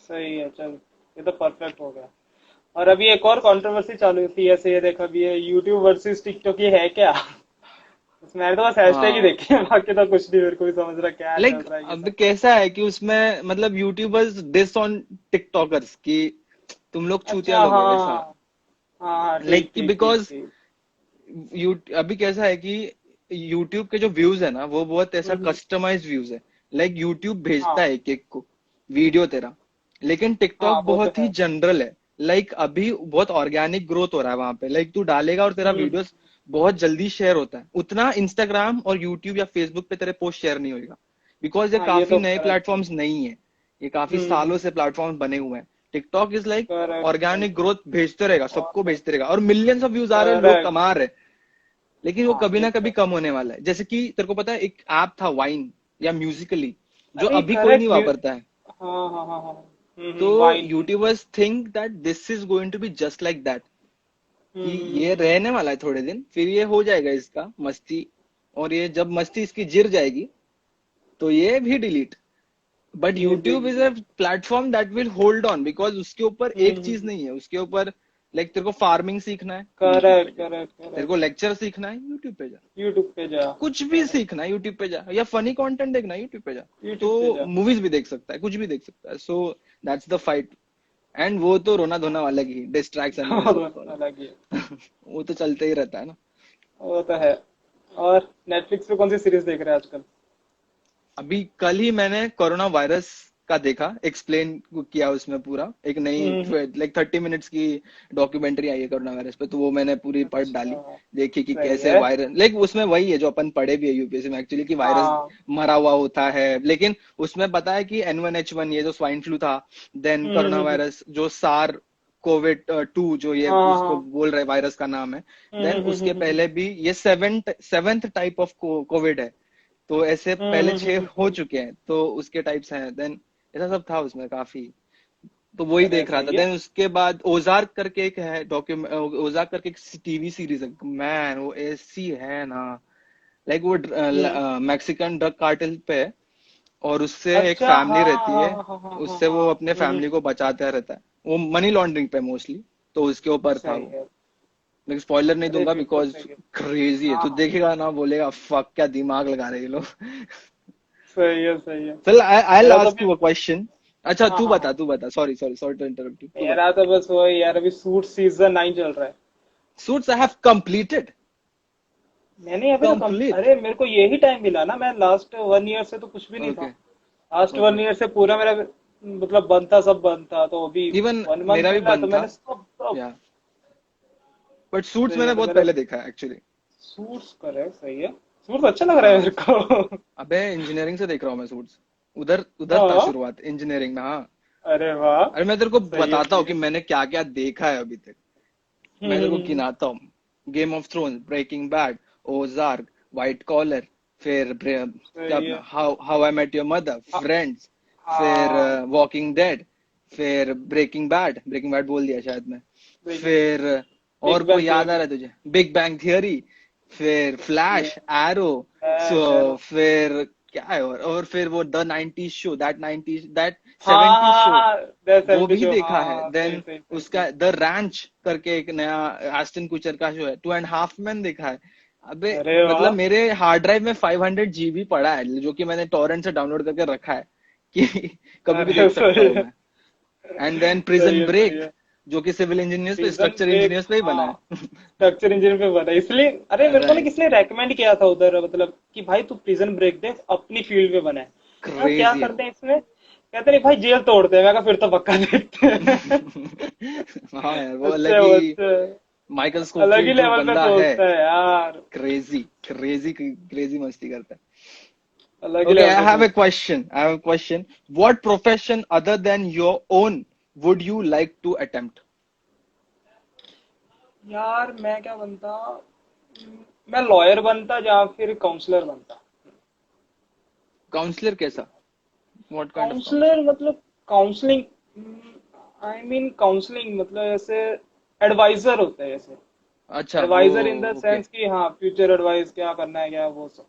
सही है, चल। ये तो परफेक्ट हो गया। और अभी एक और कंट्रोवर्सी चालू हुई थी ऐसे, ये देखा भी है, यूट्यूब वर्सेस टिकटॉक, ये है क्या? उसमें मैंने तो बस हैशटैग ही हाँ, देखे हैं, बाकी तो कुछ नहीं मेरे को भी समझ रहा क्या चल लाइक रहा है ये अब सब। कैसा है कि उसमें मतलब यूट्यूबर्स डिस ऑन टिकटॉकर्स की, तुम लोग चूतिया अच्छा, लोग हो ऐसा। हाँ। हाँ, हाँ, ठीक, लाइक कि ठीक, ठीक, बिकॉज ठीक। यू अभी कैसा है कि यूट्यूब के जो व्यूज है ना, वो बहुत ऐसा हम्म। कस्टमाइज्ड व्यूज है। लाइक यूट्यूब भेजता हाँ, है एक एक को वीडियो तेरा, लेकिन टिकटॉक हाँ, वो तो बहुत ही है। जनरल है। लाइक अभी बहुत ऑर्गेनिक ग्रोथ हो रहा है वहां पे। लाइक तू डालेगा और तेरा हम्म। वीडियोस बहुत जल्दी शेयर होता है। उतना इंस्टाग्राम और यूट्यूब या फेसबुक पे तेरे पोस्ट शेयर नहीं होगा, बिकॉज ये हाँ, ये काफी तो नए करेक्ट है। प्लेटफॉर्म्स नहीं है। ये काफी हम्म। सालों से प्लेटफॉर्म बने हुए हैं। TikTok is like correct, organic correct. Growth भेजते रहेगा, और सबको भेजते रहेगा, और मिलियंस ऑफ व्यूज आ रहे हैं, लोग करेक्ट। कमा रहे हैं। लेकिन वो हाँ, कभी ये ना तो कभी है। कम होने वाला है। जैसे कि तेरे को पता है एक ऐप था वाइन या म्यूजिकली, जो अरे, अभी कोई नहीं करेक्ट। वापरता है। हाँ, हाँ, हाँ, हाँ। तो वाइन। YouTubers think that this is going to be just like that, कि ये रहने वाला है थोड़े दिन, फिर ये हो जाएगा इसका मस्ती। और ये जब मस्ती इसकी जिर जाएगी, तो ये भी डिलीट। बट ये भी YouTube is a delete। Platform that will hold on, because उसके ऊपर एक चीज हम्म। नहीं है उसके ऊपर। लाइक तेरे को फार्मिंग सीखना है, यूट्यूब पे करेक्ट, जा। करेक्ट, तेरे को करेक्ट। लेक्चर सीखना है, यूट्यूब पे जा। यूट्यूब पे जा। कुछ भी करेक्ट। सीखना है, यूट्यूब पे जा। या फनी कंटेंट देखना है, यूट्यूब पे जा। तो यूट्यूब पे जा। मूवीज भी देख सकता है, कुछ भी देख सकता है। So that's the fight. And वो तो रोना धोना वाला ही डिस्ट्रैक्शन ये हाँ, सब दोनों अलग ही है। वो तो चलते ही रहता है ना। वो तो है। और नेटफ्लिक्स पे कौन सी सीरीज देख रहे हैं आजकल? अभी कल ही मैंने कोरोना वायरस का देखा, एक्सप्लेन किया उसमें पूरा। एक नई हम्म। लाइक 30 मिनट्स की डॉक्यूमेंट्री आई है कोरोना वायरस पे, तो वो मैंने पूरी पढ़ डाली। अच्छा। देखी कि सही कैसे है। वायरस, लाइक उसमें वही है जो अपन पढ़े भी है यूपीएससी में एक्चुअली, कि वायरस हाँ। मरा हुआ होता है। लेकिन उसमें पता है कि N1H1 ये जो स्वाइन फ्लू था, देन कोरोना वायरस जो सार कोविड 2 जो ये हाँ, उसको हाँ। बोल रहे वायरस का नाम है, देन उसके हम्म। पहले भी ये सेवेंथ टाइप ऑफ कोविड है। तो ऐसे पहले 6 हो चुके हैं, तो उसके टाइप्स हैं। देन ऐसा सब था उसमें काफी। तो वही अरे, देख रहा था। सही है। देन उसके बाद ओजार्क करके एक है डॉक्यूमेंट, ओजार्क करके एक टीवी सीरीज है, मैन वो ऐसी है ना। लाइक वो हम्म। मैक्सिकन ड्रग कार्टेल पे है, और उससे एक अच्छा, फैमिली हाँ, रहती हाँ, है। हाँ, हाँ, हाँ, हाँ, उससे वो हाँ। अपने फैमिली को बचाता रहता है। वो मनी लॉन्ड्रिंग पे मोस्टली, तो उसके ऊपर था सही वो। है। लेकिन स्पॉइलर नहीं अरे, दूंगा फिर तो बिकॉज सही है। क्रेजी है। हाँ, तू हाँ। देखेगा ना, बोलेगा फक क्या दिमाग लगा रहे हैं ये लोग। सही है, सही है। चल आई मेरा तो आस्क भी। You a question. अच्छा हाँ, तू हाँ, बता, हाँ। तू बता, sorry sorry sorry to interrupt you, तू मेरा बता। तो बस वही यार, अभी सूट सीजन 9 चल रहा है। Suits I have completed. मैंने अभी तो कंप्लीट। अरे, मेरे को यही टाइम मिला ना, मैं लास्ट 1 ईयर से तो कुछ भी नहीं था। Okay last one okay. Year से पूरा मेरा मतलब बनता सब बनता, तो अभी इवन 1 मंथ मेरा भी मिला बन तो था। मैंने सब या बट सूट्स सही है, मैंने तो बहुत मैंने पहले देखा है एक्चुअली। सूट्स करे, सही है, सूट्स अच्छा लग रहा है हाँ, मेरे को। अबे इंजीनियरिंग से देख रहा हूँ मैं सूट्स। उधर उधर था हाँ, शुरुआत इंजीनियरिंग में, हाँ। अरे वाह, अरे मैं तेरे को सही है बताता सही हूँ कि है। मैंने क्या क्या देखा है अभी तक। मैं तेरे को हम्म। गिनाता हूँ। Game of Thrones, Breaking Bad, Ozark, White Collar, फिर क्या सही अपना है। How How I Met Your Mother, हाँ फ्रेंड्स, फिर हाँ। वॉकिंग डेड, फिर ब्रेकिंग बैड बोल दिया शायद मैं। फिर और बिग कोई बैंग याद आ थियरी। रहा है तुझे? बिग बैंग थियरी, फिर फ्लैश, एरो, फ्लैश सो एरो। फिर क्या है, और फिर वो द 90s शो, दैट हाँ 70s हाँ शो, हाँ, दैट वो 70 भी शो, देखा हाँ है। हाँ, सही देन सही सही सही। उसका द रैंच करके एक नया एस्टन कुचर का शो है, 2.5 मैन देखा है। अबे अरे मतलब वाह। मेरे हार्ड ड्राइव में 500 GB पड़ा है, जो कि मैंने टॉरेंट से डाउनलोड करके रखा है कि कभी भी अरे देख सकता सही हूँ है, मैं। एंड देन सही प्रिजन है सही ब्रेक, है। जो कि सिविल इंजीनियर्स पे, प्रिजन स्ट्रक्चर ब्रेक, इंजीनियर्स पे ही बना हाँ, है। स्ट्रक्चर इंजीनियर पे बना, इसलिए अरे मेरे को ना राइट। किसने रेकमेंड किया था उधर, मतलब कि भाई तू प्रिजन ब्रेक देख, अपनी फील्ड पे बना है। हाँ, क्या क्रेजी है करते वो। हैं इसमें, कहते नहीं भाई जेल तोड़ते हैं, मैं कहा फिर तो पक्का देखते हैं। हाँ यार, वो अच्छे अलग ही अच्छे, माइकल अलग ही स्कोफील्ड जो लेवल पे बंदा है। सोचता है यार, क्रेजी क्रेजी क्रेजी मस्ती करता है। अलग ही Okay, लेवल I पे have a सोचता है। question. I have a question. What profession other than your own would you like to attempt? यार मैं क्या बनता, मैं लॉयर बनता या फिर काउंसलर बनता। Counselor कैसा? What kind of counselor? Counsellor मतलब काउंसलिंग, आई मीन काउंसलिंग मतलब ऐसे एडवाइजर होता है ऐसे, अच्छा वो, adviser in the okay, sense कि हाँ फ्यूचर एडवाइस क्या करना है क्या वो सब।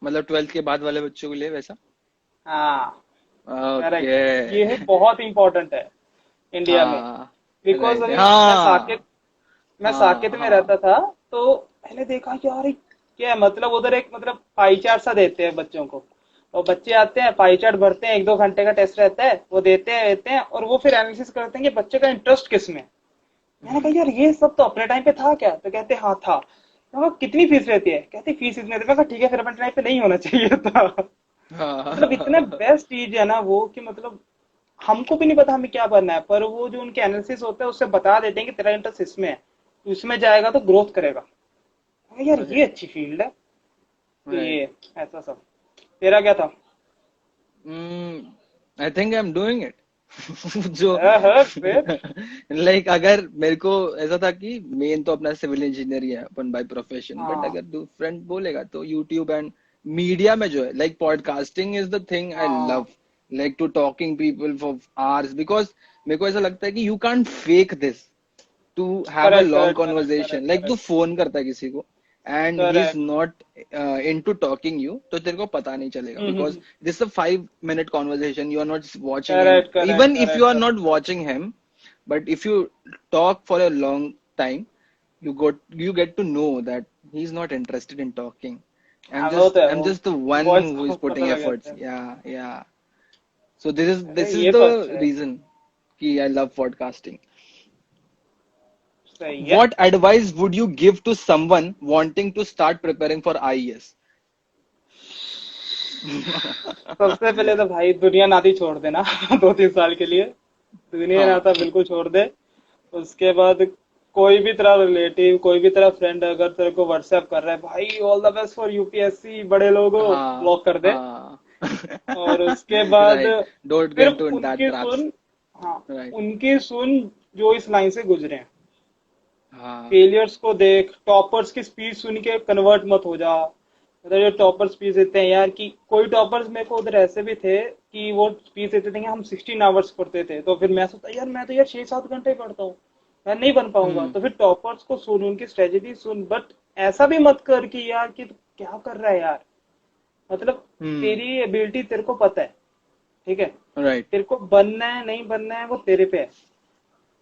मतलब 12th के बाद वाले बच्चों के लिए वैसा। हाँ, ओके। करेक्ट, ये है बहुत इंपॉर्टेंट है इंडिया में। हाँ, बिकॉज राइट, अभी हाँ, मैं हाँ, साकेत में हाँ, रहता था, तो मैंने देखा कि यार ये क्या है, मतलब उधर एक मतलब पाई चार्ट सा देते हैं बच्चों को, और बच्चे आते हैं पाई चार्ट भरते हैं, 1-2 घंटे का टेस्ट रहता है, वो देते हैं और वो फिर एनालिसिस करते हैं कि बच्चे का इंटरेस्ट किस में है। मैंने कहा यार ये सब तो अपने टाइम पे था क्या, तो कहते हाँ था। मैं कहा, कितनी फीस रहती है, कहते फीस इतनी रहती है। मैं कहा ठीक है, फिर अपने टाइम पे नहीं होना चाहिए था। मतलब इतना हाँ। बेस्ट चीज है ना वो, कि मतलब हमको भी नहीं पता हमें क्या बनना है, पर वो जो उनके एनालिसिस होता है उससे बता देते हैं कि तेरा इंटरेस्ट इसमें है, तो इसमें जाएगा तो ग्रोथ करेगा। मैं कहा, यार ये अच्छी फील्ड है। तो राइट। ये ऐसा सब, तेरा क्या था। I think I am doing it. जो फिर लाइक अगर मेरे को ऐसा था कि मेन तो अपना सिविल इंजीनियर ही है अपन बाय प्रोफेशन, बट हाँ अगर फ्रेंड बोलेगा तो यूट्यूब एंड मीडिया में जो है, like podcasting is the thing I हाँ love, like to talking people for hours, because मेरे को ऐसा लगता है कि you can't fake this to have a correct long correct correct conversation. Correct like तू करेक्ट फोन करता है किसी को and he is correct. Not into talking you, तो तेरे को पता नहीं चलेगा, because this a 5 minute conversation, you are not watching him, correct correct even if you correct are correct. not watching him, but if you talk for a long time, you get to know that he's not interested in talking. हाँ वो तो है, I'm वो just the one voice who को is पता putting लग जाता efforts. है। Yeah, yeah. So this is अरे this is ये तो the अच्छा है, reason कि I love podcasting. सही है। What advice would you give to someone wanting to start preparing for IES? सबसे पहले तो भाई दुनिया नाती छोड़ देना। 2-3 साल के लिए दुनिया हाँ, नाता बिल्कुल छोड़ दे। उसके बाद कोई भी तेरा रिलेटिव, कोई भी तेरा फ्रेंड अगर तेरे को व्हाट्सएप कर रहा है, भाई all the best for UPSC बड़े लोगों, हाँ, ब्लॉक कर दे। हाँ। और उसके बाद Right. Don't get सिर्फ into that उनकी traps. सुन, हाँ, Right. उनकी सुन जो इस लाइन से गुजरे हैं। हाँ, फेलियर्स को देख, टॉपर्स की स्पीच सुन के कन्वर्ट मत हो जा। मतलब जो टॉपर स्पीच देते हैं यार, कि कोई टॉपर्स मेरे को उधर ऐसे भी थे कि वो स्पीच देते थे कि हम 16 आवर्स पढ़ते थे, तो फिर मैं सोचता यार मैं तो यार 6-7 घंटे पढ़ता हूँ, मैं नहीं बन पाऊंगा। हम्म, तो फिर टॉपर्स को सुन, उनकी स्ट्रेटेजी सुन, बट ऐसा भी मत कर कि यार कि तू क्या कर रहा है यार। मतलब हम्म, तेरी एबिलिटी तेरे को पता है, ठीक है, राइट, तेरे को बनना है नहीं बनना है वो तेरे पे है।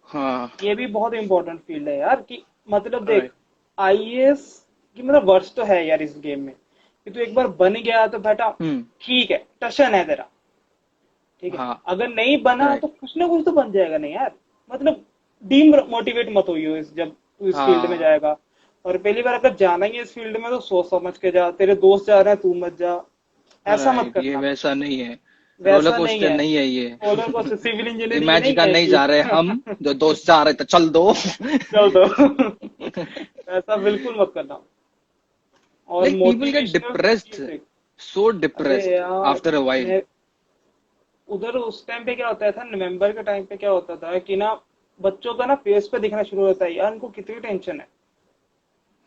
हाँ, ये भी बहुत इंपॉर्टेंट फील्ड है यार, कि मतलब देख, राइट, आईएएस की मतलब वर्ष तो है यार इस गेम में, कि तू एक बार बन गया तो बेटा हम्म, ठीक है, टशन है तेरा, ठीक है। हाँ, अगर नहीं बना राइट, तो कुछ ना कुछ तो बन जाएगा नहीं यार। मतलब डीम मोटिवेट मत होइयो इस, जब तू इस फील्ड में हाँ, जाएगा। और पहली बार अगर जाना ही है इस फील्ड में तो सोच समझ के जा, तेरे दोस्त जा रहे हैं तू मत जा, ऐसा मत राइट, ये करना। वैसा नहीं है। रोलर वैसा नहीं कोस्टर है। नहीं है ये। रोलर कोस्टर सिविल इंजीनियरिंग नहीं इमेजिन का है नहीं जा रहे हम, कि जो दोस्त जा रहे थे चल दो। चल दो। ऐसा बिल्कुल मत करना। और like people get motivational depressed, speech. So अरे डिप्रेस्ड यार, आफ्टर अ वाइल। मैं उधर उस टाइम पे क्या होता था, नवंबर के टाइम पे क्या होता था कि ना, बच्चों का ना फेस पे दिखना शुरू होता है यार इनको कितनी टेंशन है।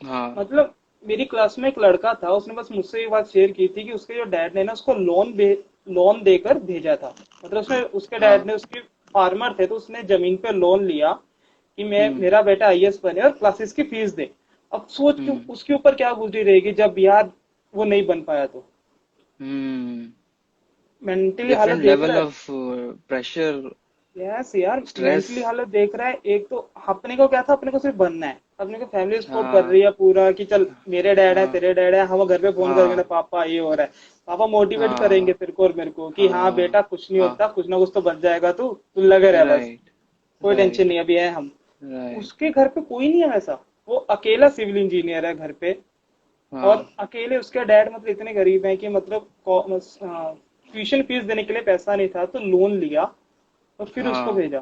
हाँ मतलब मेरी क्लास में एक लड़का था, उसने बस मुझसे ये बात शेयर की थी कि उसके जो डैड ने ना उसको लोन देकर भेजा था। मतलब उसने उसके डैड हाँ। ने, उसके फार्मर थे तो उसने जमीन पे लोन लिया कि मैं हम्म मेरा बेटा आईएएस बने और क्लासेस की फीस दे। अब सोच कि हम्म उसके ऊपर क्या गुजरी रहेगी जब यार वो नहीं बन पाया तो। हम्म। मेंटली हालत डिफरेंट देख लेवल रहा है। ऑफ प्रेशर, यस यार, स्ट्रेस। मेंटली हालत देख रहा है। एक तो अपने को क्या था, अपने को सिर्फ बनना है, अपने को फैमिली सपोर्ट कर हाँ रही है पूरा कि चल मेरे डैड है हाँ तेरे डैड है, हम घर पे फोन करके ना हाँ पापा ये हो रहा है, पापा मोटिवेट करेंगे हाँ तेरे को और मेरे को कि हाँ हाँ बेटा कुछ नहीं हाँ। होता, कुछ ना कुछ तो बन जाएगा, तू लगे रह बस, राइट कोई टेंशन राइट नहीं, अभी है हम। राइट। उसके घर पे कोई नहीं है वैसा। वो अकेला सिविल इंजीनियर है घर पे। और हाँ अकेले उसके डैड मतलब इतने गरीब हैं कि मतलब ट्यूशन फीस देने के लिए पैसा नहीं था तो लोन लिया और फिर उसको हाँ भेजा।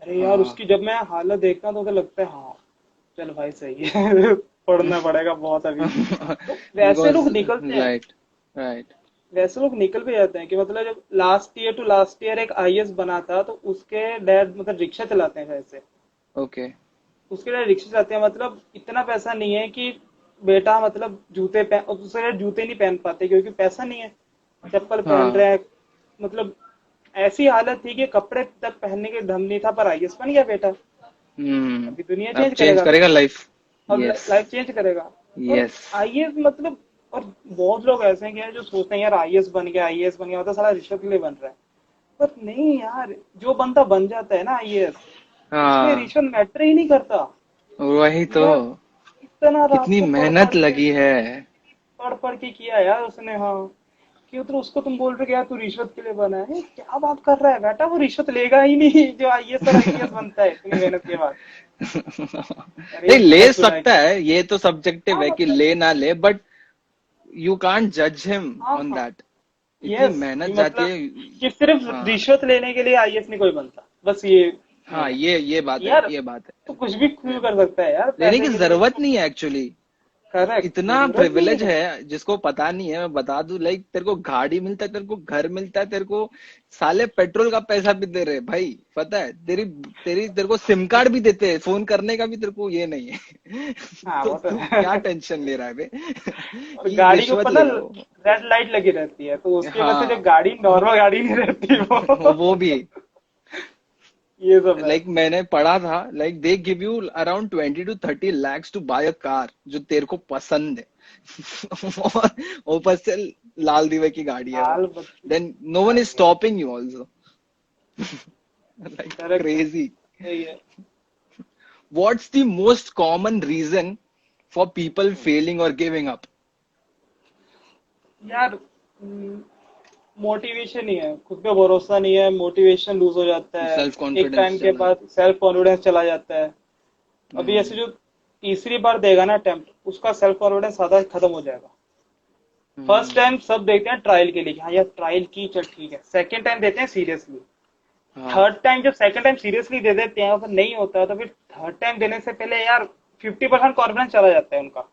अरे यार हाँ। उसकी जब मैं हालत देखता हूँ तो लगता है हाँ चल भाई सही है। पढ़ना पड़ेगा बहुत अभी। तो वैसे बिकॉज लोग निकलते हैं। Right right. वैसे लोग निकल भी जाते हैं कि मतलब जब last year to last year एक आईएएस बना था तो उसके डैड मतलब रिक्शा चलाते हैं वैसे। ओके। उसके डैड रिक्शा चलाते हैं, मतलब इतना पैसा नहीं है कि बेटा मतलब जूते पहन, और दूसरे डैड जूते नहीं पहन पाते क्योंकि पैसा नहीं है, चप्पल पहन हाँ। रहे हैं। मतलब ऐसी हालत थी कि कपड़े तक पहनने के दम नहीं था, पर आईएएस बन गया बेटा। अभी दुनिया अब चेंज चेंज करेगा तो। करेगा लाइफ। अब यस लाइफ चेंज करेगा। और यस। आईएएस मतलब, और बहुत लोग ऐसे हैं कि यार जो सोचते हैं यार आईएएस बन गया, आईएएस बन गया मतलब सारा रिश्वत के लिए बन रहा है। पर नहीं यार, जो बंदा बन जाता है ना आईएएस, उसमें हाँ रिश्वत मैटर ही नहीं करता। वही तो। यार इतना रात कितनी को मेहनत लगी है। पढ़ पढ़ के किया यार उसने, हाँ। कि तो उसको तुम बोल रहे हो कि यार तू रिश्वत के लिए बना है, क्या बात कर रहा है बेटा, वो रिश्वत लेगा ही नहीं जो आईएएस और आईपीएस बनता है इतनी मेहनत के बाद। अरे नहीं ले बहुत सुना है। सकता है, ये तो सब्जेक्टिव हाँ है कि मतलब, ले ना ले, बट यू कांट जज हिम हाँ ऑन हाँ, दैट। इतनी यस मेहनत कि जाती मतलब है। कि सिर्फ हाँ रिश्वत लेने के लिए आईएएस नहीं कोई बनता, बस ये नहीं हाँ, है। ये बात है, यार ये बात तो है। कुछ भी क्यों कर सकता है यार लेने की पैसे के लिए जरूरत तो। नहीं है एक्चुअली। करेक्ट, इतना जरूरत नहीं प्रिविलेज है। है जिसको पता नहीं है, मैं बता दूं। लाइक तेरे को गाड़ी मिलता है, तेरे को घर मिलता है, तेरे को साले पेट्रोल का पैसा भी दे रहे भाई। पता है तेरी तेरी तेरे को सिम कार्ड भी देते हैं, फोन करने का भी तेरे को ये नहीं है। हाँ तो वो तो तू क्या है। टेंशन ले रहा है बे? और कि गाड़ी के रिश्वत ऊपर ना ले लो। रेड लाइट लगी रहती है तो उसकी वजह से जो हाँ गाड़ी नॉर्मल गाड़ी नहीं रहती वो। वो भी। ये सब है। लाइक मैंने पढ़ा था, like they give you around 20 to 30 lakhs to buy a car जो तेरे को पसंद है। और ऊपर से लाल दिवे की गाड़ी है वो। लाल बत्ती। देन नो वन इज अरे stopping you also. Like correct है, क्रेजी। सही है। What's the most common reason for people failing or giving up? यार मोटिवेशन ही है, खुद पे भरोसा नहीं है, मोटिवेशन लूज हो जाता है। सेल्फ एक टाइम कॉन्फिडेंस के चला बाद सेल्फ कॉन्फिडेंस चला जाता है। अभी ऐसे हम्म जो तीसरी बार देगा ना अटेम्प्ट, उसका सेल्फ कॉन्फिडेंस आधा खत्म हो जाएगा। फर्स्ट हम्म। टाइम सब देखते हैं ट्रायल के लिए कि हाँ यार ट्रायल की चल ठीक है, सेकंड टाइम देते हैं सीरियसली। हाँ थर्ड टाइम जब सेकंड टाइम सीरियसली दे देते हैं अगर नहीं होता तो फिर थर्ड टाइम देने से पहले यार 50% कॉन्फिडेंस चला जाता है उनका।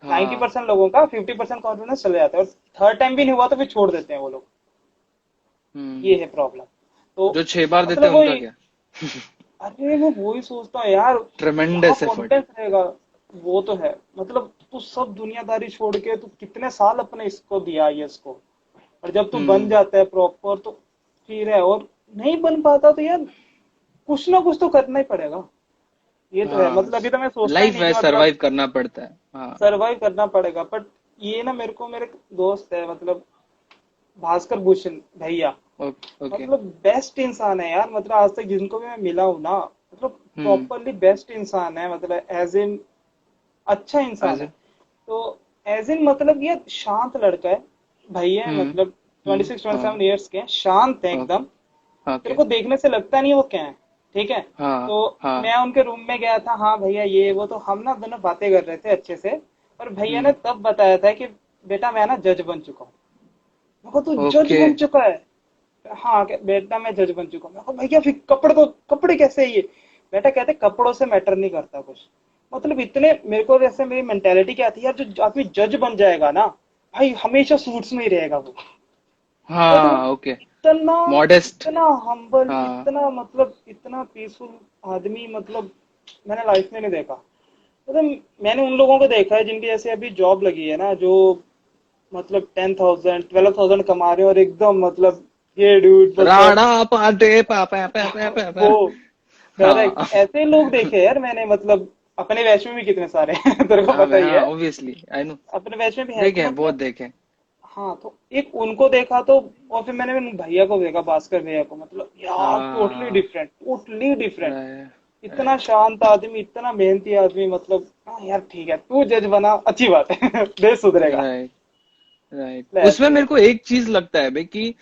नाइन्टी हाँ। परसेंट लोगों का 50% कॉन्फिडेंस चला जाता है, और थर्ड टाइम भी नहीं हुआ तो फिर छोड़ देते हैं वो लोग। ये हम्म। है प्रॉब्लम। तो जो 6 बार देते मतलब हैं उनका वही, क्या? अरे मैं वही सोचता हूँ यार, क्या ट्रेमेंडस एफर्ट। कॉन्फिडेंस रहेगा। वो तो है, मतलब तू सब दुनियादारी छोड़ के तू कितने साल अपने इसको दिया ये इसको, और जब तू बन हम्म। जाता है प्रॉपर तो फिर है, और नहीं बन पाता तो यार कुछ ना कुछ तो करना ही पड़ेगा। ये तो है, हाँ मतलब अभी तो मैं सोचता ही लाइफ नहीं है, कि मतलब सरवाइव करना पड़ता है। हाँ। सरवाइव करना पड़ेगा। बट ये ना, मेरे को मेरे दोस्त है मतलब भास्कर भूषण भैया, ओके। मतलब बेस्ट इंसान है यार, मतलब आज तक जिनको भी मैं मिला हूं ना, मतलब हम्म। प्रॉपरली बेस्ट इंसान है, मतलब एज इन अच्छा इंसान एज है। ए। तो एज इन मतलब ये शांत लड़का है, भैया है, मतलब ट्वेंटी सिक्स ट्वेंटी हाँ। सेवन ईयर्स के हैं, शांत है ओके एकदम। तेरे ओके। को देखने से लगता नहीं है वो क्या है। ठीक है। हाँ तो हाँ। मैं उनके रूम में गया था, हाँ भैया ये वो, तो हम ना दोनों बातें कर रहे थे अच्छे से। और भैया ने हम्म। तब बताया था कि बेटा मैं ना जज बन चुका हूँ। मैं कहा, तू जज ओके। बन चुका है? हाँ बेटा मैं जज बन चुका हूँ। मैं कहा, भैया फिर कपड़े तो कपड़े कैसे है ये? बेटा कहते कपड़ों से मैटर नहीं करता कुछ। मतलब इतने मेरे को जैसे मेरी मेंटेलिटी क्या थी यार, जो आदमी जज बन जाएगा ना भाई हमेशा सूट्स में ही रहेगा वो। मतलब हाँ ओके। इतना मॉडेस्ट। इतना हम्बल, हाँ इतना मतलब इतना पीसफुल आदमी, मतलब मैंने लाइफ में नहीं देखा। मतलब मैंने उन लोगों को देखा है जिनकी जैसे अभी जॉब लगी है ना, जो मतलब 10,000 12,000 कमा रहे हैं और एकदम मतलब ये डूड मतलब राणा पाटे पापा पापा पापा। वो करेक्ट हाँ ऐसे लोग देखे यार मैंने। मतलब अपने बैच में भी कितने सारे हैं तेरे को हाँ पता मैं, ही हाँ है। Obviously I know. अपने बैच में भी है तो देखे हैं, बहुत मतलब। देखे हैं। हाँ तो एक उनको देखा तो, और फिर मैंने उन भैया को देखा, भास्कर भैया को, मतलब यार टोटली हाँ डिफरेंट, टोटली डिफरेंट। राइट इतना राइट शांत आदमी, इतना मेहनती आदमी, मतलब हाँ यार ठीक है तू जज बना अच्छी बात है देश सुधरेगा। Right right. ले उसमें ऐसे ही मेरे है। को एक चीज लगता है भाई कि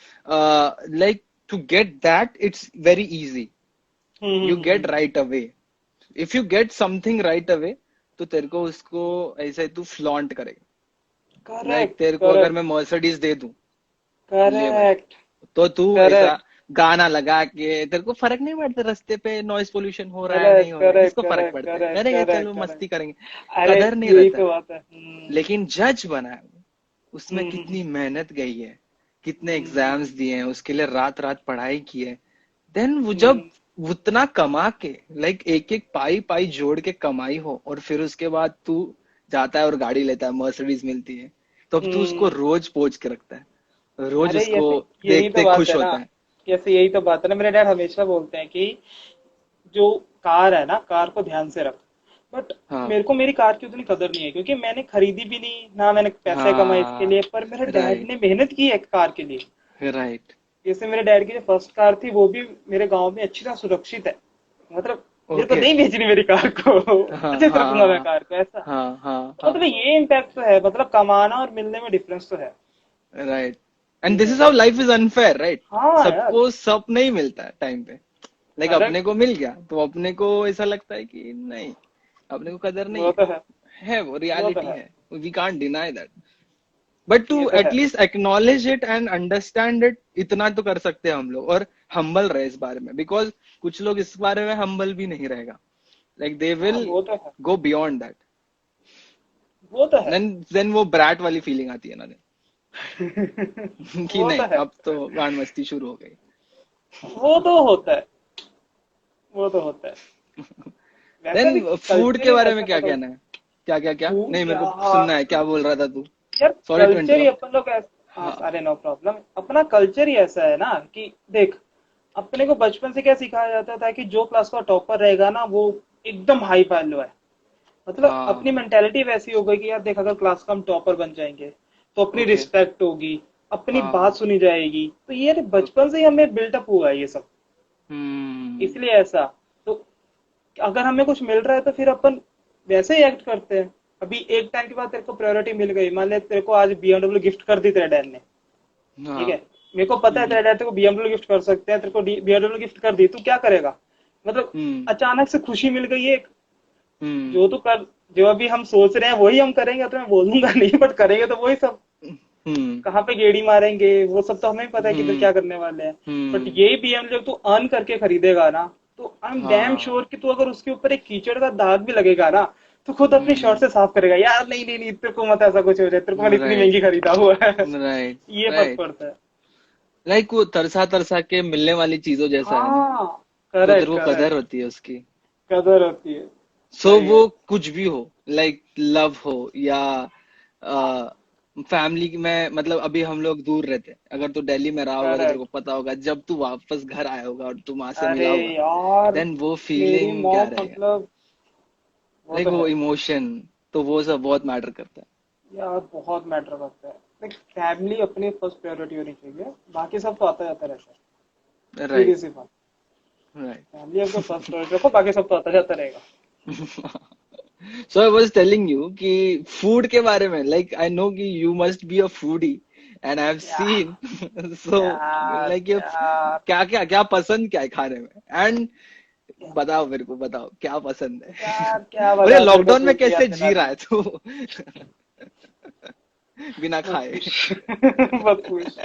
like to get that it's very easy. You get right away. If you get something right away तो तेरे को उसको ऐसे तू फ्लॉन्ट करेगा। लाइक करेक्ट तेरे को अगर करेक्ट मैं मर्सिडीज दे दूं, ले भाई, करेक्ट तो तू ऐसा करेक्ट गाना लगा के तेरे को फर्क नहीं पड़ता रास्ते पे नॉइस पोल्यूशन हो रहा है नहीं करेक्ट हो रहा है, करेक्ट किसको फर्क करेक्ट पड़ता है, करेक्ट करेंगे चलो करेक्ट मस्ती करेक्ट। करेंगे। अरे कदर नहीं यही रहता तो है। बात है। लेकिन जज बना है, उसमें हम्म, कितनी मेहनत गई है, कितने हम्म, एग्जाम्स दिए हैं उसके लिए, रात रात पढ़ाई की है। देन वो जब हम्म, उतना कमा के, लाइक एक एक पाई पाई जोड़ के कमाई हो, और फिर उसके बाद तू जाता है और गाड़ी लेता है, मर्सिडीज मिलती है, तो अब तू उसको हम्म। रोज पोज के रखता है, रोज अरे उसको जैसे यही तो देखते बात खुश है ना, होता है। जैसे यही तो बात है ना, मेरे डैड हमेशा बोलते हैं कि जो कार है ना कार को ध्यान से रख। बट हाँ मेरे को मेरी कार की उतनी कदर नहीं है क्योंकि मैंने खरीदी भी नहीं ना, मैंने पैसे कमाए इसके लिए, हाँ पर मेरे डैड राइट ने मेहनत की है कार के लिए। राइट जैसे मेरे डैड की जो फर्स्ट कार थी वो भी मेरे गांव में अच्छी तरह सुरक्षित है। मतलब मेरे को ओके। नहीं बेचनी मेरी कार को हाँ अच्छे से रखूंगा मैं हाँ कार को ऐसा। हाँ हाँ तो हाँ मतलब ये इम्पैक्ट तो है, मतलब कमाना और मिलने में डिफरेंस तो है। राइट। एंड ये दिस है। Is how life is unfair right. हाँ यार। सबको सब नहीं मिलता है टाइम पे। लाइक अपने करेक्ट। को मिल गया तो अपने को ऐसा लगता है कि नहीं, अपने को कदर नहीं वो तो है। है वो वो तो रियलिटी है। है। We can't deny that, but to ये तो है। At least acknowledge it and understand it, इतना तो कर सकते हैं हम लोग, और हम्बल रहे इस बारे में, बिकॉज कुछ लोग इस बारे में हम्बल भी नहीं रहेगा, लाइक दे हाँ विल वो तो है। Go beyond that. वो तो है। देन वो ब्रैट वाली फीलिंग आती है ना कि वो तो नहीं है। अब तो गांड मस्ती शुरू हो गई। वो तो होता है। वो तो होता है। वैसे भी देन फूड कल्चर के ही बारे में वैसा क्या मतलब। कहना है? क्या क्या क्या फूड नहीं, मेरे को यार, सुनना है, क्या बोल रहा था तू? यार सॉरी टू कल्चर ही इंटरप्ट। अपन लोग ऐसा, हाँ हाँ अरे नो प्रॉब्लम, अपना कल्चर ही ऐसा है ना कि देख, अपने को बचपन से क्या सिखाया जाता था कि जो क्लास का टॉपर रहेगा ना वो एकदम हाई वैल्यू है। मतलब अपनी हाँ मेंटेलिटी वैसी हो गई कि यार देख अगर क्लास का हम टॉपर बन जाएंगे तो अपनी ओके रिस्पेक्ट होगी, अपनी बात हाँ सुनी जाएगी, तो ये ओके बचपन से ही हमें बिल्टअप हुआ है ये सब। हम्म इसलिए ऐसा। तो अगर हमें कुछ मिल रहा है तो फिर अपन वैसे ही एक्ट करते हैं। अभी एक टाइम के बाद तेरे को प्रायोरिटी मिल गई, मान ले तेरे को आज BMW गिफ्ट कर दी तेरे डैड ने, ठीक है, हाँ मेरे को पता है हम्म तेरे डैड तेरे को BMW गिफ्ट कर सकते हैं, तेरे को BMW गिफ्ट कर दी, तू क्या करेगा? मतलब हम्म अचानक से खुशी मिल गई है, हम्म जो तू कर, जो अभी हम सोच रहे हैं वही हम करेंगे, तो मैं बोलूंगा नहीं बट करेंगे तो वही सब। हम्म कहाँ पे गेड़ी मारेंगे वो सब तो हमें पता है किधर हम्म क्या करने वाले हैं। बट हम्म यही BMW जब तू अर्न करके खरीदेगा ना, तो आई एम डैम श्योर हाँ कि तू अगर उसके ऊपर एक कीचड़ का दाग भी लगेगा ना तो खुद अपनी शर्ट हम्म से साफ करेगा, यार नहीं नहीं नहीं तेरे को मत ऐसा कुछ हो जाए, तेरे को मैंने इतनी राइट महंगी खरीदा हुआ है राइट ये फर्क राइट। पड़ता है। लाइक वो तरसा तरसा के मिलने वाली चीजों जैसा है ना, हाँ तो तेरे करेक्ट को करेक्ट। कदर होती है उसकी। कदर होती है। सो सही वो है। कुछ भी हो, लाइक लव हो या फैमिली में, मतलब अभी हम लोग दूर रहते हैं, अगर तू दिल्ली में रहा होगा तो तेरे को करेक्ट। पता होगा, जब तू वापस घर आया होगा और तू माँ से अरे मिला होगा, यार देन वो मेरी फीलिंग क्या मॉम रहेगा, मतलब, वो लाइक तो वो है। इमोशन, तो वो सब बहुत मैटर करता यार बहुत मैटर करता है। लाइक फैमिली अपनी फर्स्ट प्रायोरिटी होनी चाहिए, बाकी सब तो आता जाता रहता है। है। सीधी राइट सी बात। राइट। फैमिली आपको फर्स्ट प्रायोरिटी रखो, बाकी सब तो आता जाता रहेगा। सो आई वाज टेलिंग यू कि फूड के बारे में, लाइक आई नो कि you must be a foodie and I have यार सीन सो, यार लाइक ये यार क्या क्या क्या पसंद क्या है खाने में, एंड बताओ मेरे को, बताओ क्या पसंद है। यार क्या और ये बताओ तेरे को लॉकडाउन में सूजी याद कैसे दिला जी रहा दी। है तू बिना मत खाए? पूछ मत पूछ।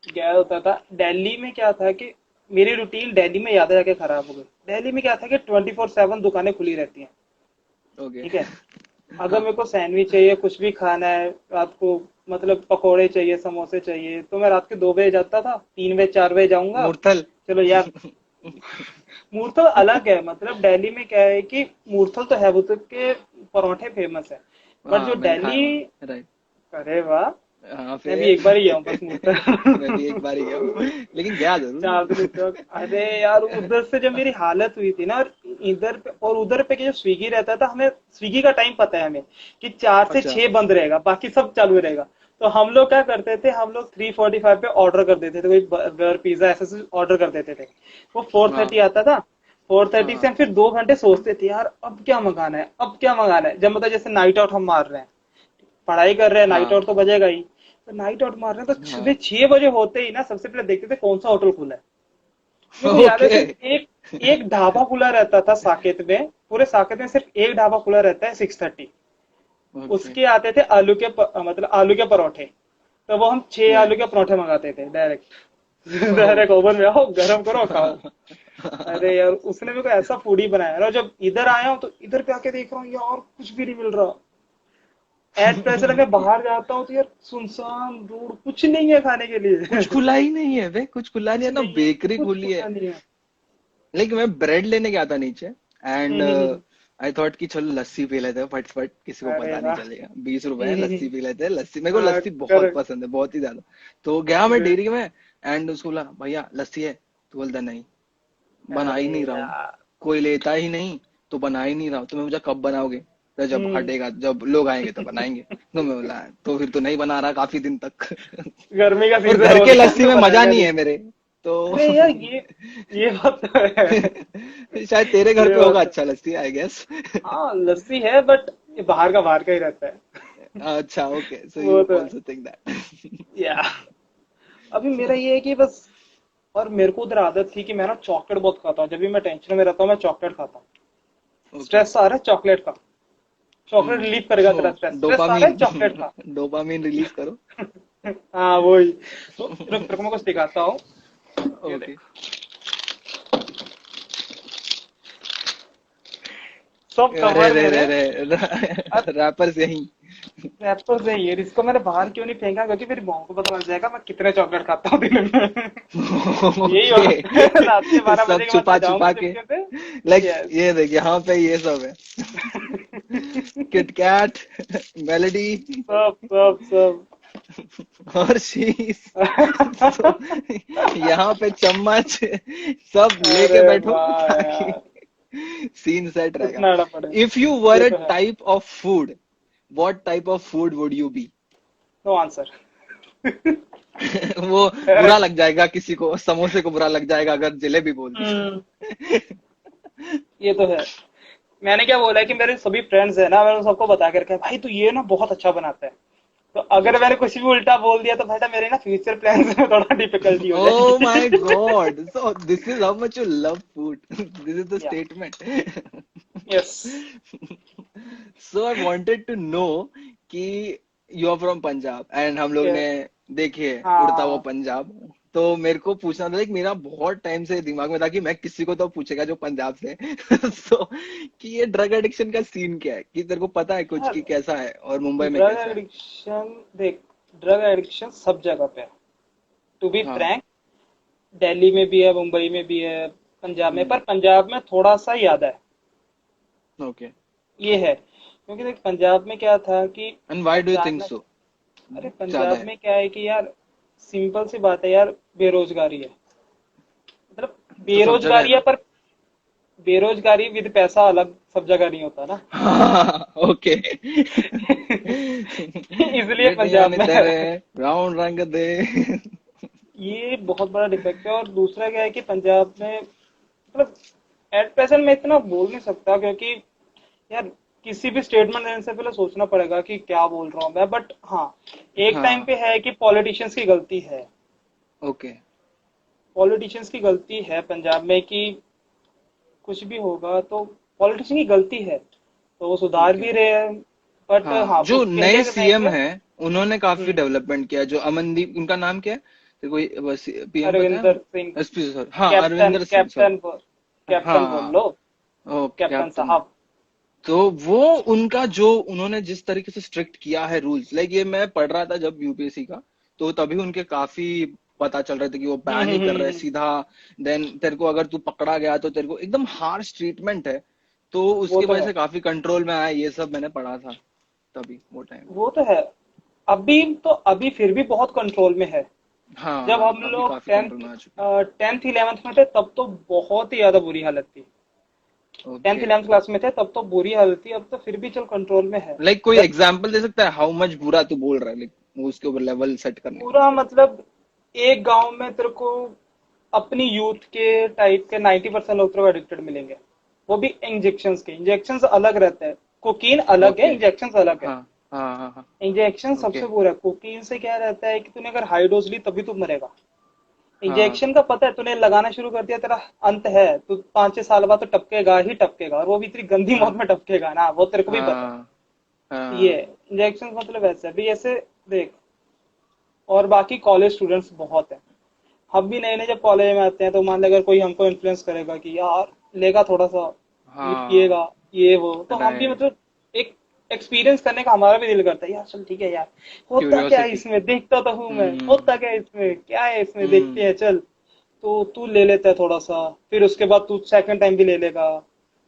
गया होता था। दिल्ली में क्या था कि मेरी रूटीन दिल्ली में ज्यादा जाके खराब हो गई। दिल्ली में क्या था कि 24/7 दुकानें खुली रहती हैं। ओके। ठीक है। अगर हाँ। मेरे को सैंडविच चाहिए, कुछ भी खाना है रात को, मतलब पकोड़े चाहिए, समोसे चाहिए, तो मैं रात के 2 बजे जाता था, 3 बजे 4 बजे जाऊंगा। मूर्थल। चलो यार, मूर्थल अलग है। मतलब दिल्ली में क्या है कि मूर्थल तो है, वो तो के परोठे फेमस है। बट जो हाँ मैंने खाया दिल्ली, हुआ। राइट। अरे वाह, हाँ मैं भी फिर। एक बार ही गया हूँ बस मैं भी एक मूर्थल। बार ही गया हूँ, लेकिन गया जरूर चांदनी हूँ। चौक, अरे यार उधर से जब मेरी हालत हुई थी ना, और इधर पे और उधर पे कि जो स्विगी रहता था, हमें स्विगी का टाइम पता है हमें कि 4 से अच्छा। 6 बंद रहेगा, बाकी सब चालू रहेगा। तो हम लोग क्या करते थे, हम लोग 3:45 पे ऑर्डर कर देते थे, कोई बर्गर पिज्जा ऐसे ऑर्डर कर देते थे। वो 4:30 हाँ आता था। 4:30 से हाँ हम फिर 2 घंटे सोचते थे यार अब क्या मंगाना है, अब क्या मंगाना है। जब मतलब जैसे नाइट आउट हम मार रहे हैं, पढ़ाई कर रहे हैं, नाइट हाँ आउट तो बजेगा ही। तो नाइट आउट मार रहे हैं तो सुबह हाँ। 6 बजे होते ही ना सबसे पहले देखते थे कौन सा होटल खुला है। मेरे को याद है ओके। सिर्फ एक एक ढाबा खुला रहता था साकेत में, पूरे साकेत में सिर्फ एक ढाबा खुला रहता है 6:30। ओके। उसके आते थे मतलब आलू के परोठे। तो वो हम 6 आलू के नाइस। परोठे मंगाते थे डायरेक्ट। डायरेक्ट ओवन में आओ, गरम करो, खाओ। अरे यार उसने मेरे को ऐसा फूडी बनाया ना, जब इधर आया हूँ तो इधर पे आके देख रहा हूँ यार कुछ भी नहीं मिल रहा। एट प्रेजेंट मैं बाहर जाता हूँ तो यार सुनसान रोड, कुछ नहीं है खाने के लिए। कुछ खुला ही नहीं है बे, कुछ खुला नहीं कुछ है ना, नहीं है, बेकरी कुछ खुली है। खुला नहीं है। लेकिन मैं ब्रेड लेने गया था नीचे, एंड हम्म। आई थॉट कि चलो लस्सी पी लेते हैं फटफट, किसी को अरे पता नहीं वाह। चलेगा, 20 रुपए है, हम्म। लस्सी पी लेते हैं। लस्सी, मेरे को हाँ, लस्सी बहुत कर पसंद है, बहुत ही ज्यादा। तो गया मैं डेयरी में, एंड उसको बोला भैया लस्सी है, तो बोलता नहीं, बना अरे ही नहीं रहा हूँ, यार। कोई लेता ही नहीं, तो बना ही नहीं रहा हूँ। तो मैं पूछा कब बनाओगे, तो जब हम्म। हटेगा, जब लोग आएंगे तो बनाएंगे। तो मैं बोला तो फिर तो नहीं बना रहा काफी दिन तक। गर्मी का और सीजन घर हो के गया लस्सी तो में मजा बनाएगा नहीं नहीं। है मेरे, तो अरे यार ये बात तो है। शायद तेरे घर ये पे होगा बात तो, अच्छा लस्सी, आई गेस। हाँ लस्सी है बट ये बाहर का ही रहता है। अच्छा, ओके, सो वो यू तो है। Also think that. या अभी मेरा ये है कि बस, और मेरे को उधर आदत थी कि मैं ना चॉकलेट बहुत खाता हूँ। जब भी मैं टेंशन में रहता हूँ मैं चॉकलेट खाता हूँ। ओके। स्ट्रेस आ रहा है चॉकलेट का, चॉकलेट रिलीव करेगा ओ, तेरा स्ट्रेस। स्ट्रेस आ रहा है डोपामीन। चॉकलेट खा। डोपामीन रिलीज करो। हाँ वही। तो रुक रुक मैं कुछ दिखाता हूँ। ये ओके। देख, सब अरे कवर रे रे मेरे। रे, अब रैपर्स यही। रैपर से ये इसको मैंने बाहर क्यों नहीं फेंका, क्योंकि फिर मॉम को पता लग जाएगा मैं कितने चॉकलेट खाता हूँ दिन में। यही ओके। होता है, रात के 12 बजे सब के बाद मैं छुपा जाऊंगा छुपा के, चुपके से। Like yes. ये देख यहाँ पे ये सब है, किटकैट, मेलेडी, सब सब सब। और शीश। तो यहाँ पे चम्मच, सब लेके अरे बैठो वाह ताकि यार, सीन सेट रहेगा। उतना पड़े। इफ यू वर ये अ तो है। Type of food, what type of food would you be? No answer. वो बुरा लग जाएगा किसी को, समोसे को बुरा लग जाएगा अगर जलेबी बोल दिया। हम्म, ये तो है। मैंने क्या बोला है कि मेरे सभी फ्रेंड्स है ना, मैंने सबको बता के रखा है भाई तू ये ना बहुत अच्छा बनाता है। तो अगर अच्छा। मैंने कुछ भी उल्टा बोल दिया तो बेटा मेरे ना फ्यूचर प्लान्स में थोड़ा डिफिकल्टी हो Oh my जाएगी। God. So this is how much you love food. This is the या statement. Yes. So I wanted to know कि you are from Punjab and हम लोग ने यस। देखिए उड़ता हुआ हाँ। पंजाब। तो मेरे को पूछना था कि मेरा बहुत टाइम से दिमाग में था कि मैं किसी को तो पूछेगा जो पंजाब से है। so कि ये ड्रग एडिक्शन का सीन क्या है, कि तेरे को पता है कुछ यार कि कैसा है और मुंबई में ड्रग कैसा है? एडिक्शन देख, ड्रग एडिक्शन सब जगह पे है। टू बी हाँ। फ्रैंक, दिल्ली में भी है, मुंबई में भी है, पंजाब में, हम्म। पर पंजाब में थोड़ा सा ज्यादा है। ओके। ये है क्योंकि देख पंजाब में क्या था कि and why do you Punjab think में, सो? अरे ज्यादा पंजाब है। में क्या है कि यार सिंपल सी बात है यार, बेरोजगारी है। मतलब तो सब जगह है बेरोजगारी है, ना। पर बेरोजगारी विद पैसा अलग सब जगह नहीं होता ना। हाँ, ओके। इसलिए बेटियां पंजाब ने में है। तेरे ब्राउन रंग दे। ये बहुत बड़ा डिफेक्ट है। और दूसरा क्या है कि पंजाब में मतलब एट प्रेजेंट मैं इतना बोल नहीं सकता, क्योंकि यार किसी भी स्टेटमेंट देने से पहले सोचना पड़ेगा कि क्या बोल रहा हूँ मैं। बट हाँ, एक टाइम हाँ। पे है कि पॉलिटिशियंस की गलती है। ओके। पॉलिटिशियंस की गलती है पंजाब में कि कुछ भी होगा तो पॉलिटिशियन की गलती है, तो वो सुधार ओके। भी रहे हैं। बट हाँ, हाँ जो कुछ नए पहले के टाइम सीएम पे। हैं उन्होंने काफी डेवलपमेंट किया, जो अमनदीप, उनका नाम क्या है, कोई बस पीएम पता है? अरविंदर सिंह। एसपी सर, हाँ captain Arvinder Singh sir. Captain बोल, कैप्टन बोल हाँ, लो, ओ कैप्टन कैप्टन। साहब। तो वो उनका जो उन्होंने जिस तरीके से स्ट्रिक्ट किया है रूल्स, लाइक ये मैं पढ़ रहा था जब यूपीएससी का, तो तभी उनके काफी पता चल रहे थे कि वो बैन नहीं कर रहे हम्म। सीधा। देन तेरे को अगर तू पकड़ा गया तो तेरे को एकदम हार्श ट्रीटमेंट है, तो वो उसकी तो वजह है, से काफी कंट्रोल में आया, ये सब मैंने पढ़ा था तभी वो टाइम। वो तो है। अभी तो अभी फिर भी बहुत कंट्रोल में है। जब हाँ हम अभी लोग काफी कंट्रोल टेंथ में आ चुके हैं। 10th 11th में थे तब तो बहुत ही ज्यादा बुरी हालत थी। टेंथ ओके, 11th क्लास में थे तब तो बुरी हालत थी, अब तो फिर भी चल कंट्रोल में है। लाइक कोई जब एग्जांपल दे सकता है हाउ मच बुरा तू बोल रहा है, लाइक वो उसके ऊपर लेवल सेट करने के लिए। पूरा मतलब एक गांव में तेरे को अपनी यूथ के टाइप के 90% लोग तेरे को एडिक्टेड मिलेंगे। वो भी इंजेक्शंस के, इंजेक्शंस अलग रहते हैं, कोकीन अलग है, ओके, इंजेक्शंस अलग है। हाँ हाँ हाँ हाँ। इंजेक्शन ओके, सबसे बुरा है। कोकीन से क्या रहता है कि तूने अगर हाई डोज ली तभी तू मरेगा। हाँ इंजेक्शन का पता है, तूने लगाना शुरू कर दिया, तेरा अंत है, तू 5 6 साल बाद तो टपकेगा ही टपकेगा, और वो भी इतनी गंदी मौत हाँ में टपकेगा ना, वो तेरे को भी पता है। हाँ ये हाँ। इंजेक्शन मतलब ऐसे है। अभी ऐसे देख, और बाकी कॉलेज स्टूडेंट्स बहुत है। हम भी नए नए जब कॉलेज में आते हैं तो मान ले अगर कोई हमको इन्फ्लुएंस करेगा कि यार लेगा थोड़ा सा, ये हाँ पिएगा, ये वो, तो हम भी राइट, मतलब एक एक्सपीरियंस करने का हमारा भी दिल करता है, यार चल ठीक है यार, होता क्या है क्यूरियोसिटी। इसमें, देखता तो हूँ मैं, हम्म होता क्या है इसमें, क्या है इसमें, देखते हम्म। हैं चल। तो तू ले लेता है थोड़ा सा, फिर उसके बाद तू सेकंड टाइम भी ले लेगा,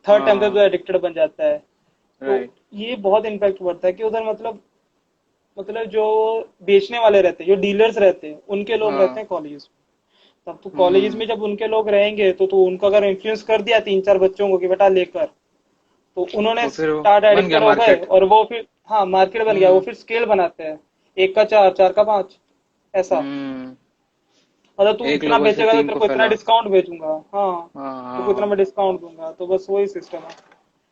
थर्ड टाइम तक तो हाँ एडिक्टेड बन जाता है। तो राइट। ये बहुत इम्पैक्ट पड़ता है कि उधर मतलब जो बेचने वाले रहते हैं, जो डीलर्स रहते हैं, उनके लोग रहते हाँ। हैं कॉलेज। तब तो कॉलेज हम्म। में जब उनके लोग रहेंगे तो उनको अगर इन्फ्लुएंस कर दिया 3 4 बच्चों को कि बेटा लेकर, तो उन्होंने तो फिर वो स्टार्ट बन गया एडिक्टेड हो गए, मार्केट। और वो फिर हाँ मार्केट बन गया, वो हम्म फिर स्केल बनाते हैं, 1 का 4, 4 का 5, ऐसा। हम्म। मतलब तू एक इतना लोगों से बेचेगा तो तीन तेरे को को इतना फैला। डिस्काउंट बेचूंगा, हाँ हाँ तेरे हाँ को इतना हाँ। मैं डिस्काउंट दूंगा, तो बस वही सिस्टम है।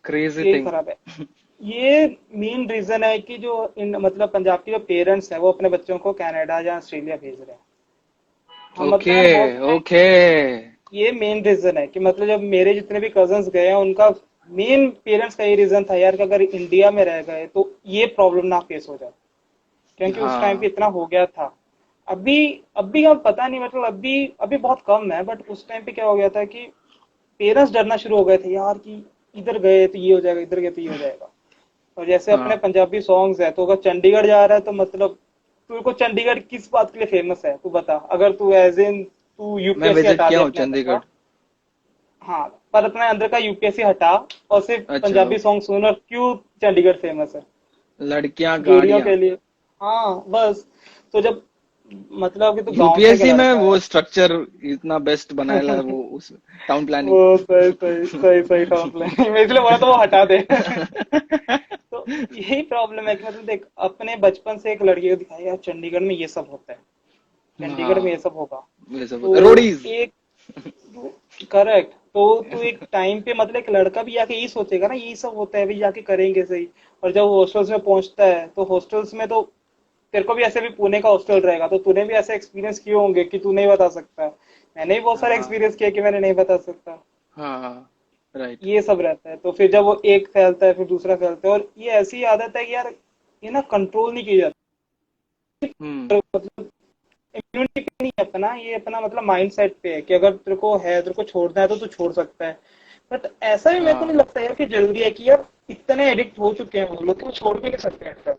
क्रेजी यही थिंग। खराब है। ये मेन रीजन है कि जो इन मतलब पंजाब के जो पेरेंट्स हैं वो अपने बच्चों को कनाडा या ऑस्ट्रेलिया भेज रहे हैं। हम मतलब ओके मैंने बहुत सुना है कि ओके। ये मेन रीजन है कि मतलब जब मेरे जितने भी कजन्स गए हैं उनका मेन पेरेंट्स का ये रीजन था यार कि अगर इंडिया में रह गए तो ये प्रॉब्लम ना फेस हो जाए, क्योंकि उस टाइम पे हाँ इतना हो गया था। अभी अभी अब पता नहीं, मतलब अभी अभी बहुत कम है, बट उस टाइम पे क्या हो गया था कि पेरेंट्स डरना शुरू हो गए थे यार कि इधर गए तो ये हो जाएगा, इधर गए तो ये हो जाएगा। और जैसे अपने हाँ। पंजाबी सॉन्ग्स है, तो अगर चंडीगढ़ जा रहा है तो मतलब तेरे को चंडीगढ़ किस बात के लिए फेमस है तू बता, अगर तू एज इन तू मैं यूपीएससी विजिट हटा किया दे हूँ अपने अंदर का। चंडीगढ़। हाँ, पर अपने अंदर का यूपीएससी हटा और सिर्फ अच्छा पंजाबी ओके। सॉन्ग सुन, और क्यों चंडीगढ़ फेमस है, लड़कियां गेड़ियों गाड़ियां। के लिए। हाँ बस। तो जब मतलब कि तू गांव से का यूपीएससी में लड़का वो है। स्ट्रक्चर इतना बेस्ट बनाया वो उस टाउन प्लानिंग। वो सही सही सही सही टाउन प्लानिंग, इसलिए बोला तो वो हटा दे। तो यही प्रॉब्लम है कि मतलब देख, अपने बचपन से एक लड़के को दिखाया यार चंडीगढ़ में ये सब होता है, चंडीगढ़ में ये हाँ सब होगा। ये सब तो रोडीज। एक करेक्ट, तो एक टाइम पे मतलब एक लड़का भी जाके यही सोचेगा ना यही सब होता है, भी जाके करेंगे सही। और जब हॉस्टल्स में पहुंचता है तो हॉस्टल्स में तो तेरे को भी ऐसे भी पुणे का हॉस्टल रहेगा, तो तूने भी ऐसे एक्सपीरियंस किए होंगे कि तू नहीं बता सकता। मैंने भी बहुत सारे हाँ एक्सपीरियंस किए कि मैंने नहीं बता सकता। हाँ राइट। ये सब रहता है, तो फिर जब वो एक फैलता है फिर दूसरा फैलता है, और ये ऐसी आदत है कि यार ये ना कंट्रोल नहीं की जाती। मतलब इम्यूनिटी पे नहीं है अपना, ये अपना मतलब माइंड सेट पे है कि अगर तेरे को है, तेरे को छोड़ना है तो तू छोड़ सकता है। बट ऐसा भी मेरे को नहीं हाँ लगता यार कि जरूरी है कि यार इतने एडिक्ट हो चुके हैं वो लोग कि वो छोड़ भी नहीं सकते हैं।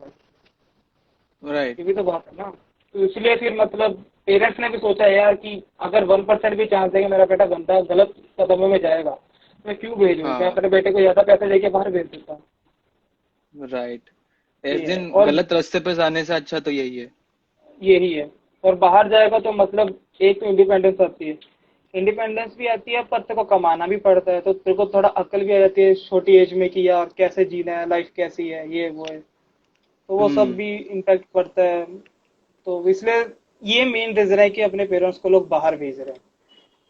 राइट। ये भी तो बात है ना। तो इसलिए फिर मतलब पेरेंट्स ने भी सोचा है यार कि अगर 1% भी चांस है कि मेरा बेटा गंदा गलत कदमों में जाएगा, तो मैं क्यों भेजूं, मैं हाँ अपने बेटे को ज्यादा पैसे देके बाहर भेज देता हूँ। राइट। इस ये है, दिन और गलत रास्ते पे जाने से अच्छा तो यही है। यही है। और बाहर जाएगा तो मतलब एक तो इंडिपेंडेंस आती है, इंडिपेंडेंस भी आती है, पर तेरे को कमाना भी पड़ता है, तो तेरे को थोड़ा अकल भी आ जाती है छोटी एज में कि यार कैसे जीना है, लाइफ कैसी है, ये वो है। तो वो सब हम्म। भी इम्पैक्ट पड़ता है। तो इसलिए ये मेन रीजन है कि अपने पेरेंट्स को लोग बाहर भेज रहे हैं,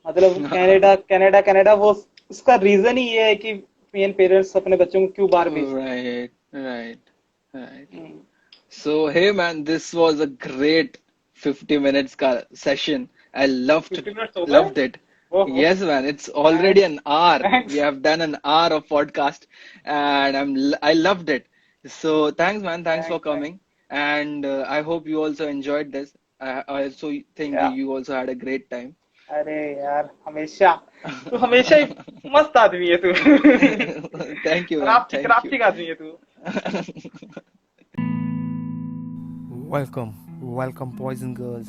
मतलब कनाडा कनाडा कनाडा, वो उसका रीजन ही ये है कि मेन पेरेंट्स अपने बच्चों को क्यों बाहर भेजते हैं। Right right right. Hmm. So, hey man, this was a great 50 minutes ka session. I 50 minutes हो गए। loved it. ओहो। Yes, man, it's already thanks. an hour. We thanks. have done an hour of podcast, and I loved it. So, thanks, man. Thanks for thanks. coming, and I hope you also enjoyed this. I also think Yeah. you also had a great time. अरे यार हमेशा तू हमेशा ही मस्त आदमी है तू Thank you, man. Crafty Thank you. Crafty आदमी है तू Welcome, welcome, boys and girls.